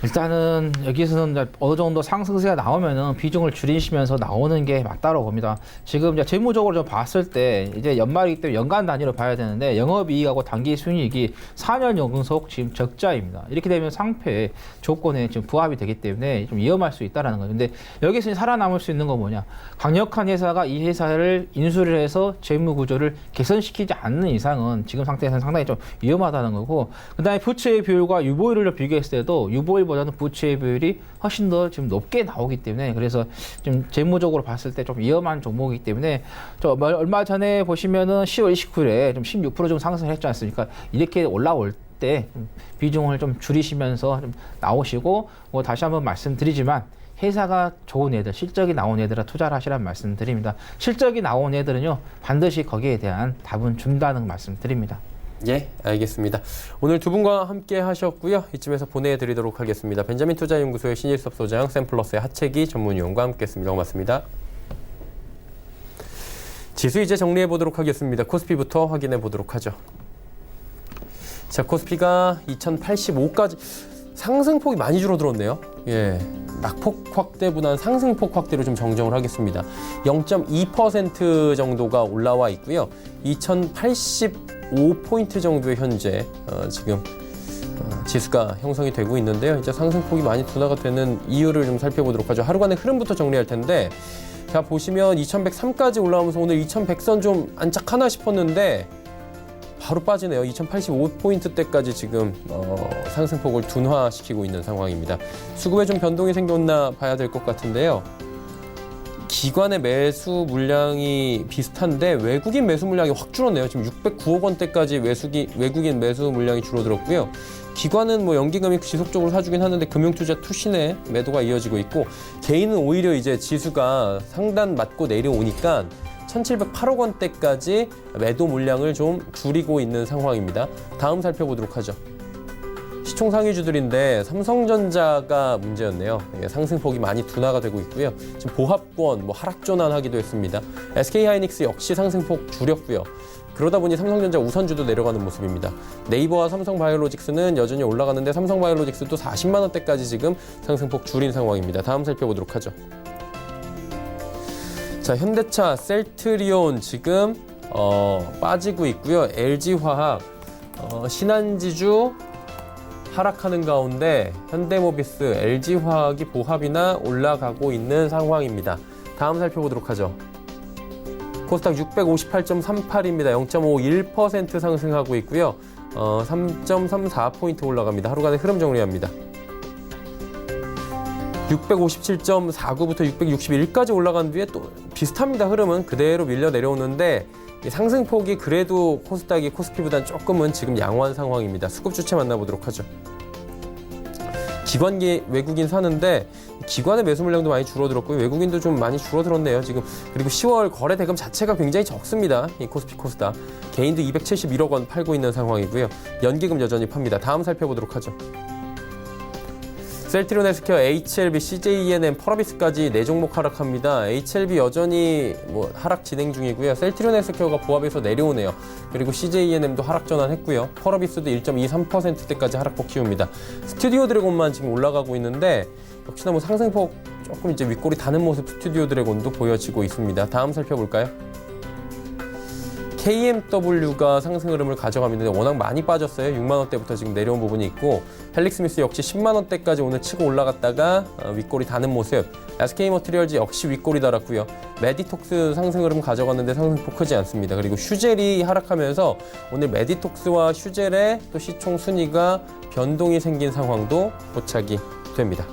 일단은 여기서는 어느 정도 상승세가 나오면은 비중을 줄이시면서 나오는 게 맞다고 봅니다. 지금 이제 재무적으로 좀 봤을 때 이제 연말이기 때문에 연간 단위로 봐야 되는데 영업이익하고 단기 순이익이 4년 연속 지금 적자입니다. 이렇게 되면 상패 조건에 지금 부합이 되기 때문에 좀 위험할 수 있다라는 거죠. 근데 여기서 살아남을 수 있는 건 뭐냐? 강력한 회사가 이 회사를 인수를 해서 재무 구조를 개선시키지 않는 이상은 지금 상태에서는 상당히 좀 위험하다는 거고, 그다음에 부채의 비율과 유보율을 비교했을 때도 유보율보다는 부채의 비율이 훨씬 더 지금 높게 나오기 때문에, 그래서 좀 재무적으로 봤을 때 좀 위험한 종목이기 때문에 얼마 전에 보시면은 10월 29일에 좀 16% 좀 상승을 했지 않습니까? 이렇게 올라올 때 비중을 좀 줄이시면서 좀 나오시고, 뭐 다시 한번 말씀드리지만 회사가 좋은 애들, 실적이 나온 애들은 투자를 하시라는 말씀드립니다. 실적이 나온 애들은요 반드시 거기에 대한 답은 준다는 말씀드립니다. 예, 알겠습니다. 오늘 두 분과 함께 하셨고요. 이쯤에서 보내드리도록 하겠습니다. 벤자민 투자연구소의 신일섭 소장, 샘플러스의 하채기 전문위원과 함께했습니다. 고맙습니다. 지수 이제 정리해 보도록 하겠습니다. 코스피부터 확인해 보도록 하죠. 자, 코스피가 2085까지 상승폭이 많이 줄어들었네요. 예, 낙폭 확대보다는 상승폭 확대로 좀 정정을 하겠습니다. 0.2% 정도가 올라와 있고요. 2085포인트 정도의 현재 지금 지수가 형성이 되고 있는데요. 이제 상승폭이 많이 둔화가 되는 이유를 좀 살펴보도록 하죠. 하루간의 흐름부터 정리할 텐데, 자 보시면 2103까지 올라오면서 오늘 2100선 좀 안착하나 싶었는데 바로 빠지네요. 2085포인트대까지 지금 상승폭을 둔화시키고 있는 상황입니다. 수급에 좀 변동이 생겼나 봐야 될 것 같은데요. 기관의 매수 물량이 비슷한데 외국인 매수 물량이 확 줄었네요. 지금 609억 원대까지 외국인 매수 물량이 줄어들었고요. 기관은 뭐 연기금이 지속적으로 사주긴 하는데 금융투자 투신의 매도가 이어지고 있고, 개인은 오히려 이제 지수가 상단 맞고 내려오니까 1,708억 원대까지 매도 물량을 좀 줄이고 있는 상황입니다. 다음 살펴보도록 하죠. 시총 상위주들인데 삼성전자가 문제였네요. 상승폭이 많이 둔화가 되고 있고요. 지금 보합권 하락 전환하기도 했습니다. SK하이닉스 역시 상승폭 줄였고요. 그러다 보니 삼성전자 우선주도 내려가는 모습입니다. 네이버와 삼성바이오로직스는 여전히 올라가는데 삼성바이오로직스도 40만 원대까지 지금 상승폭 줄인 상황입니다. 다음 살펴보도록 하죠. 자, 현대차, 셀트리온 지금 빠지고 있고요. LG화학, 신한지주 하락하는 가운데 현대모비스, LG화학이 보합이나 올라가고 있는 상황입니다. 다음 살펴보도록 하죠. 코스닥 658.38입니다. 0.51% 상승하고 있고요. 3.34포인트 올라갑니다. 하루간의 흐름 정리합니다. 657.49부터 661까지 올라간 뒤에 또 비슷합니다. 흐름은 그대로 밀려 내려오는데 상승폭이 그래도 코스닥이 코스피보다는 조금은 지금 양호한 상황입니다. 수급 주체 만나보도록 하죠. 기관기 외국인 사는데 기관의 매수 물량도 많이 줄어들었고요. 외국인도 좀 많이 줄어들었네요. 지금 그리고 10월 거래 대금 자체가 굉장히 적습니다. 이 코스피 코스닥. 개인도 271억 원 팔고 있는 상황이고요. 연기금 여전히 팝니다. 다음 살펴보도록 하죠. 셀트리온 헬스케어, HLB, CJENM, 펄어비스까지 4종목 하락합니다. HLB 여전히 하락 진행 중이고요. 셀트리온 헬스케어가 보합에서 내려오네요. 그리고 CJENM도 하락 전환했고요. 펄어비스도 1.23%대까지 하락폭 키웁니다. 스튜디오 드래곤만 지금 올라가고 있는데 역시나 상승폭 조금 이제 윗골이 다는 모습 스튜디오 드래곤도 보여지고 있습니다. 다음 살펴볼까요? KMW가 상승 흐름을 가져가는데 워낙 많이 빠졌어요. 6만 원대부터 지금 내려온 부분이 있고, 헬릭스미스 역시 10만 원대까지 오늘 치고 올라갔다가 윗골이 다는 모습. SK머티리얼즈 역시 윗골이 달았고요. 메디톡스 상승 흐름 가져갔는데 상승폭 크지 않습니다. 그리고 슈젤이 하락하면서 오늘 메디톡스와 슈젤의 또 시총 순위가 변동이 생긴 상황도 포착이 됩니다.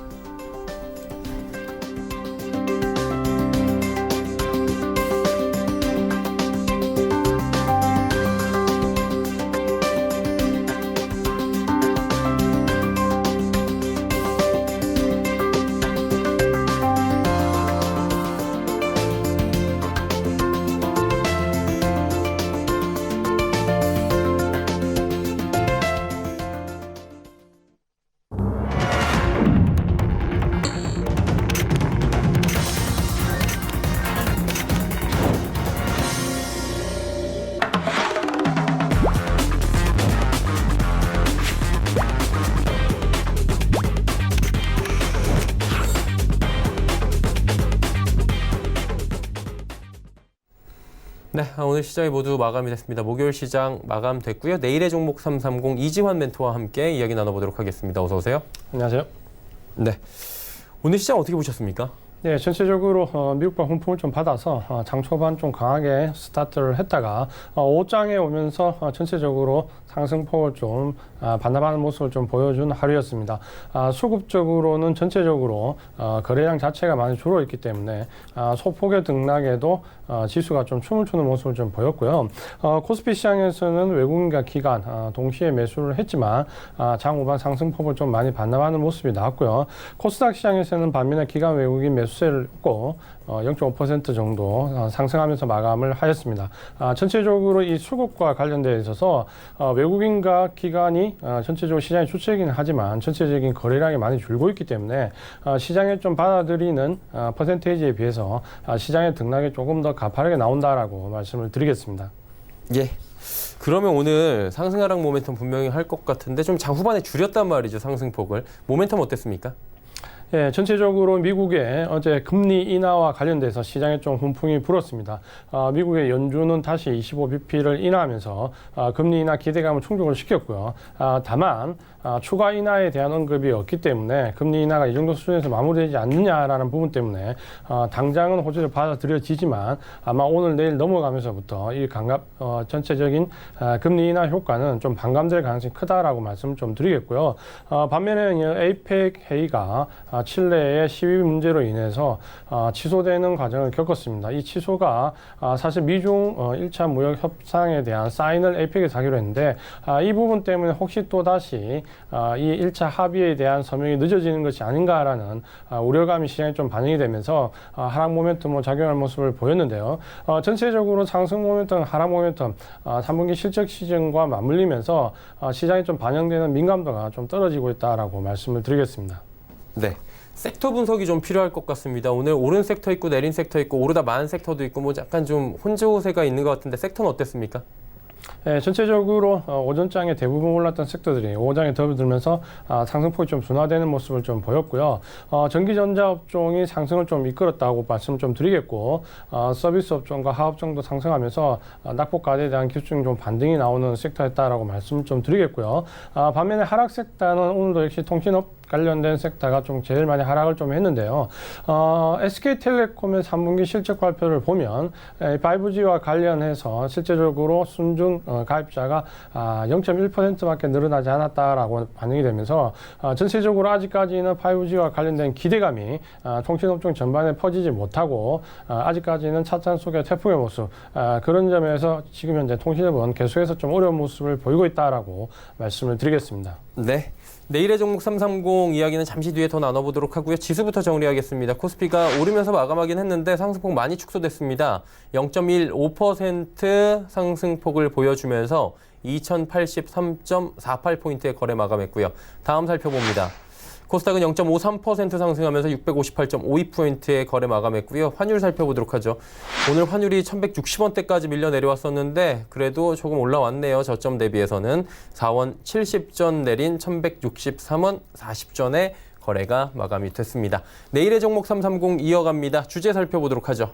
네, 오늘 시장이 모두 마감이 됐습니다. 목요일 시장 마감됐고요. 내일의 종목 330 이지환 멘토와 함께 이야기 나눠보도록 하겠습니다. 어서 오세요. 안녕하세요. 네, 오늘 시장 어떻게 보셨습니까? 네, 전체적으로 미국과 훈풍을 좀 받아서 장 초반 좀 강하게 스타트를 했다가 5장에 오면서 전체적으로 상승폭을 좀 반납하는 모습을 좀 보여준 하루였습니다. 수급적으로는 전체적으로 거래량 자체가 많이 줄어있기 때문에 소폭의 등락에도 지수가 좀 춤을 추는 모습을 좀 보였고요. 코스피 시장에서는 외국인과 기관 동시에 매수를 했지만 장 후반 상승폭을 좀 많이 반납하는 모습이 나왔고요. 코스닥 시장에서는 반면에 기관 외국인 매수세를 얻고 0.5% 정도 상승하면서 마감을 하였습니다. 전체적으로 이 수급과 관련되어 있어서 외국인과 기관이 전체적으로 시장의 주체이긴 하지만 전체적인 거래량이 많이 줄고 있기 때문에 시장에 좀 받아들이는 퍼센테이지에 비해서 시장의 등락이 조금 더 가파르게 나온다라고 말씀을 드리겠습니다. 예. 그러면 오늘 상승 하락 모멘텀 분명히 할 것 같은데 좀 장 후반에 줄였단 말이죠. 상승폭을. 모멘텀 어땠습니까? 예, 전체적으로 미국의 어제 금리 인하와 관련돼서 시장에 좀 훈풍이 불었습니다. 미국의 연준은 다시 25bp를 인하하면서 금리 인하 기대감을 충족을 시켰고요. 다만 추가 인하에 대한 언급이 없기 때문에 금리 인하가 이 정도 수준에서 마무리되지 않느냐라는 부분 때문에 당장은 호재를 받아들여지지만 아마 오늘 내일 넘어가면서부터 이 전체적인 금리 인하 효과는 좀 반감될 가능성이 크다라고 말씀을 좀 드리겠고요. 반면에 에이펙 회의가 칠레의 시위 문제로 인해서 취소되는 과정을 겪었습니다. 이 취소가 사실 미중 1차 무역 협상에 대한 사인을 에이펙에서 하기로 했는데 이 부분 때문에 혹시 또다시 이 1차 합의에 대한 서명이 늦어지는 것이 아닌가라는 우려감이 시장에 좀 반영이 되면서 하락 모멘텀으로 작용할 모습을 보였는데요. 전체적으로 상승 모멘텀, 하락 모멘텀 3분기 실적 시즌과 맞물리면서 시장에 좀 반영되는 민감도가 좀 떨어지고 있다라고 말씀을 드리겠습니다. 네. 섹터 분석이 좀 필요할 것 같습니다. 오늘 오른 섹터 있고 내린 섹터 있고 오르다 만 섹터도 있고 뭐 약간 좀 혼조세가 있는 것 같은데 섹터는 어땠습니까? 네, 전체적으로 오전장에 대부분 올랐던 섹터들이 오후장에 접어들면서 상승폭이 좀 둔화되는 모습을 좀 보였고요. 전기전자 업종이 상승을 좀 이끌었다고 말씀 좀 드리겠고 서비스 업종과 하업종도 상승하면서 낙폭 과대에 대한 기술적인 좀 반등이 나오는 섹터였다라고 말씀 좀 드리겠고요. 반면에 하락 섹터는 오늘도 역시 통신업 관련된 섹터가 좀 제일 많이 하락을 좀 했는데요. SK텔레콤의 3분기 실적 발표를 보면 5G와 관련해서 실제적으로 순증 가입자가 0.1%밖에 늘어나지 않았다라고 반영이 되면서 전체적으로 아직까지는 5G와 관련된 기대감이 통신업종 전반에 퍼지지 못하고 아직까지는 차찬 속의 태풍의 모습 그런 점에서 지금 현재 통신업은 계속해서 좀 어려운 모습을 보이고 있다라고 말씀을 드리겠습니다. 네. 내일의 종목 330 이야기는 잠시 뒤에 더 나눠보도록 하고요. 지수부터 정리하겠습니다. 코스피가 오르면서 마감하긴 했는데 상승폭 많이 축소됐습니다. 0.15% 상승폭을 보여주면서 2083.48포인트의 거래 마감했고요. 다음 살펴봅니다. 코스닥은 0.53% 상승하면서 658.52포인트의 거래 마감했고요. 환율 살펴보도록 하죠. 오늘 환율이 1160원대까지 밀려 내려왔었는데 그래도 조금 올라왔네요. 저점 대비해서는 4원 70전 내린 1163원 40전에 거래가 마감이 됐습니다. 내일의 종목 330 이어갑니다. 주제 살펴보도록 하죠.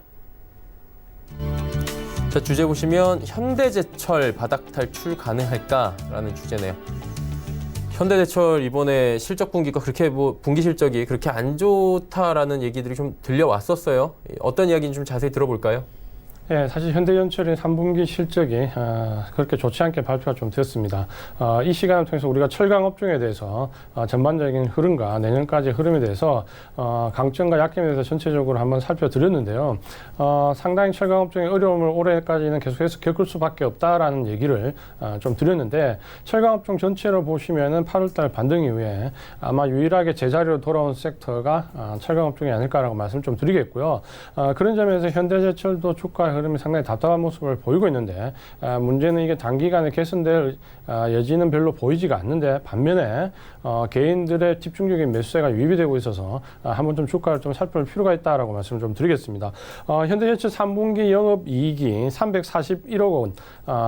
자, 주제 보시면 현대제철 바닥 탈출 가능할까라는 주제네요. 현대제철 이번에 실적 분기가 그렇게 분기 실적이 그렇게 안 좋다라는 얘기들이 좀 들려왔었어요. 어떤 이야기인지 좀 자세히 들어볼까요? 예, 사실 현대전철의 3분기 실적이 그렇게 좋지 않게 발표가 좀 되었습니다. 이 시간을 통해서 우리가 철강 업종에 대해서 전반적인 흐름과 내년까지 흐름에 대해서 강점과 약점에 대해서 전체적으로 한번 살펴드렸는데요. 상당히 철강 업종의 어려움을 올해까지는 계속해서 겪을 수밖에 없다라는 얘기를 좀 드렸는데 철강 업종 전체로 보시면은 8월달 반등 이후에 아마 유일하게 제자리로 돌아온 섹터가 철강 업종이 아닐까라고 말씀 좀 드리겠고요. 그런 점에서 현대제철도 주가 흐름이 상당히 답답한 모습을 보이고 있는데 문제는 이게 단기간에 개선될 여지는 별로 보이지가 않는데 반면에 개인들의 집중적인 매수세가 유입이 되고 있어서 한번 좀 주가를 좀 살펴볼 필요가 있다라고 말씀을 좀 드리겠습니다. 현대제철 3분기 영업이익이 341억 원,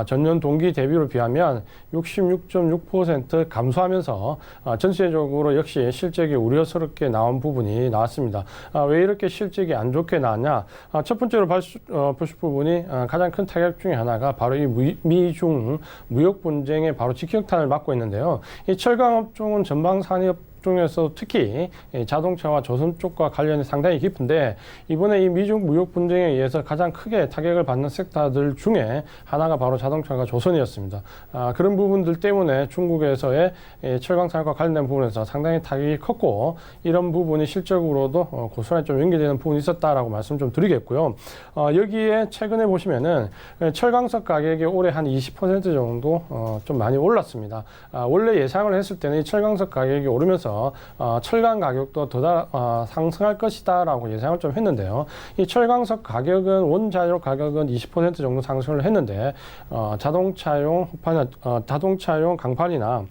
전년 동기 대비로 비하면 66.6% 감소하면서 전체적으로 역시 실적이 우려스럽게 나온 부분이 나왔습니다. 왜 이렇게 실적이 안 좋게 나왔냐? 첫 번째로 볼 수 부분이 가장 큰 타격 중에 하나가 바로 이 미중 무역 분쟁의 바로 직격탄을 맞고 있는데요. 이 철강업종은 전방 산업 중에서 특히 자동차와 조선 쪽과 관련이 상당히 깊은데 이번에 이 미중 무역 분쟁에 의해서 가장 크게 타격을 받는 섹터들 중에 하나가 바로 자동차가 조선이었습니다. 그런 부분들 때문에 중국에서의 철강 산업과 관련된 부분에서 상당히 타격이 컸고 이런 부분이 실적으로도 고스란히 좀 연계되는 부분이 있었다라고 말씀 좀 드리겠고요. 여기에 최근에 보시면은 철강석 가격이 올해 한 20% 정도 좀 많이 올랐습니다. 원래 예상을 했을 때는 이 철강석 가격이 오르면서 철강 가격도 더 상승할 것이다라고 예상을 좀 했는데요. 이 철강석 가격은 원자료 가격은 20% 정도 상승을 했는데 자동차용 강판이나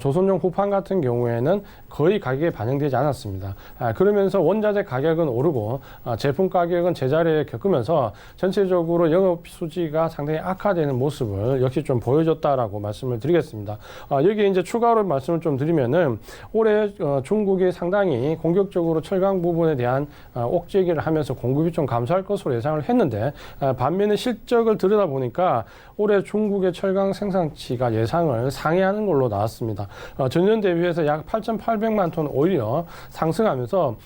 조선용 후판 같은 경우에는 거의 가격에 반영되지 않았습니다. 그러면서 원자재 가격은 오르고 제품 가격은 제자리에 겪으면서 전체적으로 영업 수지가 상당히 악화되는 모습을 역시 좀 보여줬다라고 말씀을 드리겠습니다. 여기에 이제 추가로 말씀을 좀 드리면은 올해 중국이 상당히 공격적으로 철강 부분에 대한 옥죄기를 하면서 공급이 좀 감소할 것으로 예상을 했는데 반면에 실적을 들여다보니까 올해 중국의 철강 생산치가 예상을 상회하는 걸로 나왔습니다. 전년 대비해서 약 8,800만 톤 오히려 상승하면서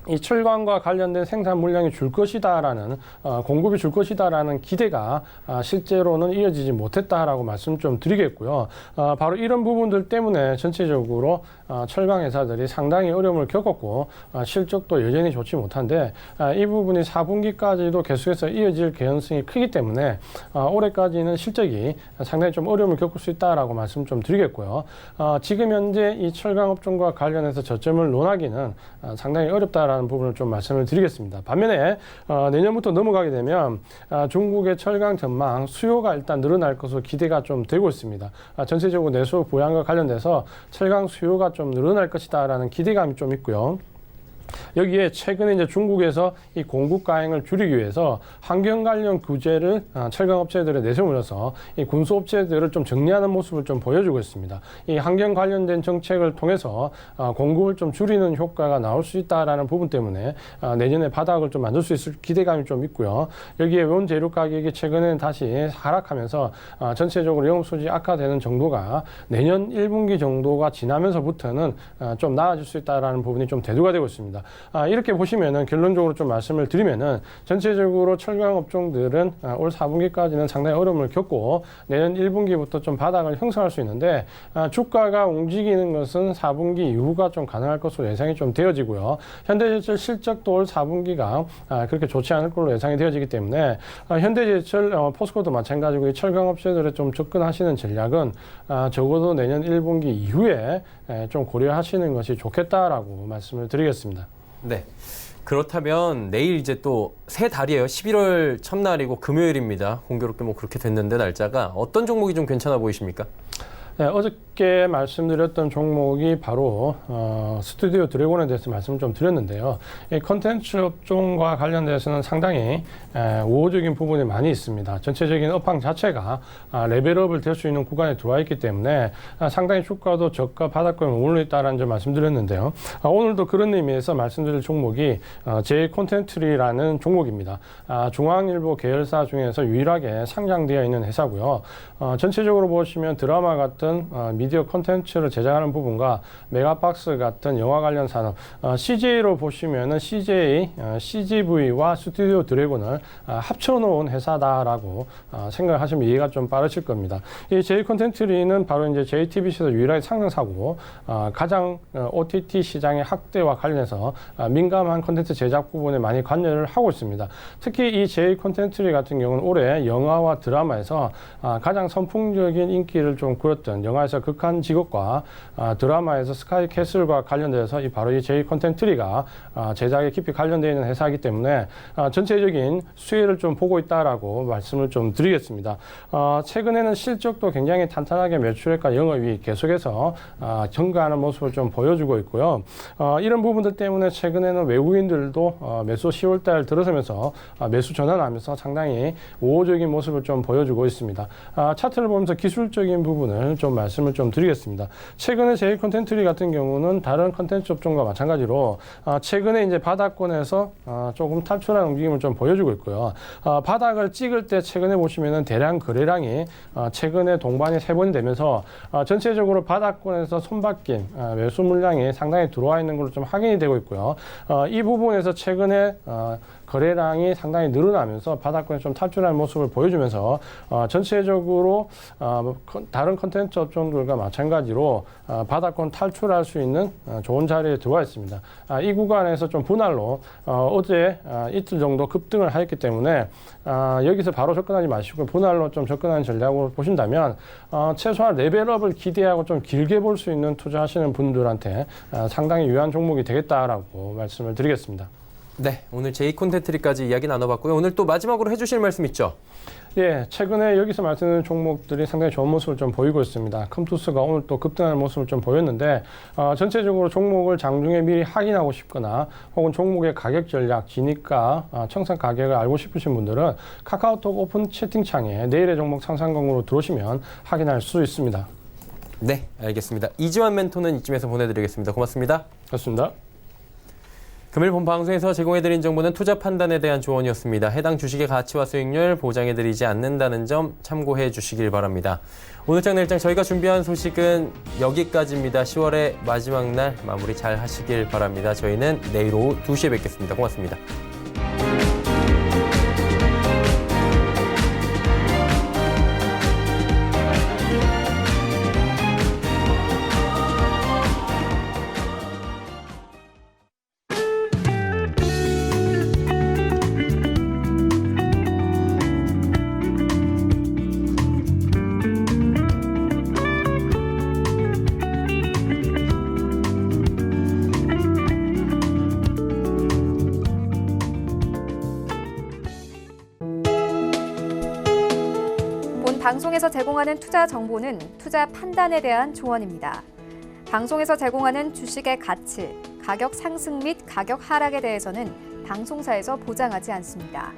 이 철강과 관련된 생산 물량이 줄 것이다라는 공급이 줄 것이다라는 기대가 실제로는 이어지지 못했다라고 말씀 좀 드리겠고요. 바로 이런 부분들 때문에 전체적으로 철강 회사들이 상당히 어려움을 겪었고 실적도 여전히 좋지 못한데 이 부분이 4분기까지도 계속해서 이어질 개연성이 크기 때문에 올해까지는 실적이 상당히 좀 어려움을 겪을 수 있다라고 말씀 좀 드리겠고요. 지금 현재 이 철강 업종과 관련해서 저점을 논하기는 상당히 어렵다라는 부분을 좀 말씀을 드리겠습니다. 반면에 내년부터 넘어가게 되면 중국의 철강 전망 수요가 일단 늘어날 것으로 기대가 좀 되고 있습니다. 전체적으로 내수 보양과 관련돼서 철강 수요가 좀 늘어날 것이다라는 기대감이 좀 있고요. 여기에 최근에 이제 중국에서 이 공급 가행을 줄이기 위해서 환경 관련 규제를 철강 업체들에 내세우면서 이 군수 업체들을 좀 정리하는 모습을 좀 보여주고 있습니다. 이 환경 관련된 정책을 통해서 공급을 좀 줄이는 효과가 나올 수 있다라는 부분 때문에 내년에 바닥을 좀 만들 수 있을 기대감이 좀 있고요. 여기에 원재료 가격이 최근에는 다시 하락하면서 전체적으로 영업수지 악화되는 정도가 내년 1분기 정도가 지나면서부터는 좀 나아질 수 있다라는 부분이 좀 대두가 되고 있습니다. 이렇게 보시면은 결론적으로 좀 말씀을 드리면은 전체적으로 철강 업종들은 올 4분기까지는 상당히 어려움을 겪고 내년 1분기부터 좀 바닥을 형성할 수 있는데 주가가 움직이는 것은 4분기 이후가 좀 가능할 것으로 예상이 좀 되어지고요. 현대제철 실적도 올 4분기가 그렇게 좋지 않을 걸로 예상이 되어지기 때문에 현대제철, 포스코도 마찬가지고 이 철강 업체들에 좀 접근하시는 전략은 적어도 내년 1분기 이후에 좀 고려하시는 것이 좋겠다라고 말씀을 드리겠습니다. 네. 그렇다면 내일 이제 또 새 달이에요. 11월 첫날이고 금요일입니다. 공교롭게 뭐 그렇게 됐는데 날짜가 어떤 종목이 좀 괜찮아 보이십니까? 네, 어저께 말씀드렸던 종목이 바로 스튜디오 드래곤에 대해서 말씀을 좀 드렸는데요. 이 컨텐츠 업종과 관련돼서는 상당히 우호적인 부분이 많이 있습니다. 전체적인 업황 자체가 레벨업을 될 수 있는 구간에 들어와 있기 때문에 상당히 주가도 저가 바닥권에 머물러 있다는 점 말씀드렸는데요. 오늘도 그런 의미에서 말씀드릴 종목이 제이콘텐츠라는 종목입니다. 중앙일보 계열사 중에서 유일하게 상장되어 있는 회사고요. 전체적으로 보시면 드라마 같은 미디어 콘텐츠를 제작하는 부분과 메가박스 같은 영화 관련 산업, CJ로 보시면은 CGV와 스튜디오 드래곤을 합쳐놓은 회사다라고 생각하시면 이해가 좀 빠르실 겁니다. 이 제이콘텐츠리는 바로 이제 JTBC에서 유일하게 상장사고 가장 OTT 시장의 확대와 관련해서 민감한 콘텐츠 제작 부분에 많이 관여를 하고 있습니다. 특히 이 제이콘텐츠리 같은 경우는 올해 영화와 드라마에서 가장 선풍적인 인기를 좀 끌었던 영화에서 극한 직업과 드라마에서 스카이 캐슬과 관련돼서 바로 이 제이콘텐츠리가 제작에 깊이 관련되어 있는 회사이기 때문에 전체적인 수혜를 좀 보고 있다라고 말씀을 좀 드리겠습니다. 최근에는 실적도 굉장히 탄탄하게 매출액과 영업이 계속해서 증가하는 모습을 좀 보여주고 있고요. 이런 부분들 때문에 최근에는 외국인들도 매수 10월달 들어서면서 매수 전환하면서 상당히 우호적인 모습을 좀 보여주고 있습니다. 차트를 보면서 기술적인 부분을 좀 말씀을 좀 드리겠습니다. 최근에 J콘텐트리 같은 경우는 다른 컨텐츠 업종과 마찬가지로 최근에 이제 바닥권에서 조금 탈출하는 움직임을 좀 보여주고 있고요. 바닥을 찍을 때 최근에 보시면은 대량 거래량이 최근에 동반이 3번이 되면서 전체적으로 바닥권에서 손바뀐 매수 물량이 상당히 들어와 있는 걸로 좀 확인이 되고 있고요. 이 부분에서 최근에 거래량이 상당히 늘어나면서 바닥권에 좀 탈출하는 모습을 보여주면서 전체적으로 다른 컨텐츠 업종들과 마찬가지로 바닥권 탈출할 수 있는 좋은 자리에 들어와 있습니다. 이 구간에서 좀 분할로 어제 이틀 정도 급등을 하였기 때문에 여기서 바로 접근하지 마시고 분할로 좀 접근하는 전략으로 보신다면 최소한 레벨업을 기대하고 좀 길게 볼 수 있는 투자하시는 분들한테 상당히 유효한 종목이 되겠다라고 말씀을 드리겠습니다. 네, 오늘 J콘텐트리까지 이야기 나눠봤고요. 오늘 또 마지막으로 해주실 말씀 있죠? 예, 최근에 여기서 말씀드린 종목들이 상당히 좋은 모습을 좀 보이고 있습니다. 컴투스가 오늘 또 급등하는 모습을 좀 보였는데 전체적으로 종목을 장중에 미리 확인하고 싶거나 혹은 종목의 가격 전략, 진입가, 청산 가격을 알고 싶으신 분들은 카카오톡 오픈 채팅창에 내일의 종목 상상공으로 들어오시면 확인할 수 있습니다. 네, 알겠습니다. 이지환 멘토는 이쯤에서 보내드리겠습니다. 고맙습니다. 그렇습니다. 금일 본 방송에서 제공해드린 정보는 투자 판단에 대한 조언이었습니다. 해당 주식의 가치와 수익률 보장해드리지 않는다는 점 참고해 주시길 바랍니다. 오늘장 내일장 저희가 준비한 소식은 여기까지입니다. 10월의 마지막 날 마무리 잘 하시길 바랍니다. 저희는 내일 오후 2시에 뵙겠습니다. 고맙습니다. 방송에서 제공하는 투자 정보는 투자 판단에 대한 조언입니다. 방송에서 제공하는 주식의 가치, 가격 상승 및 가격 하락에 대해서는 방송사에서 보장하지 않습니다.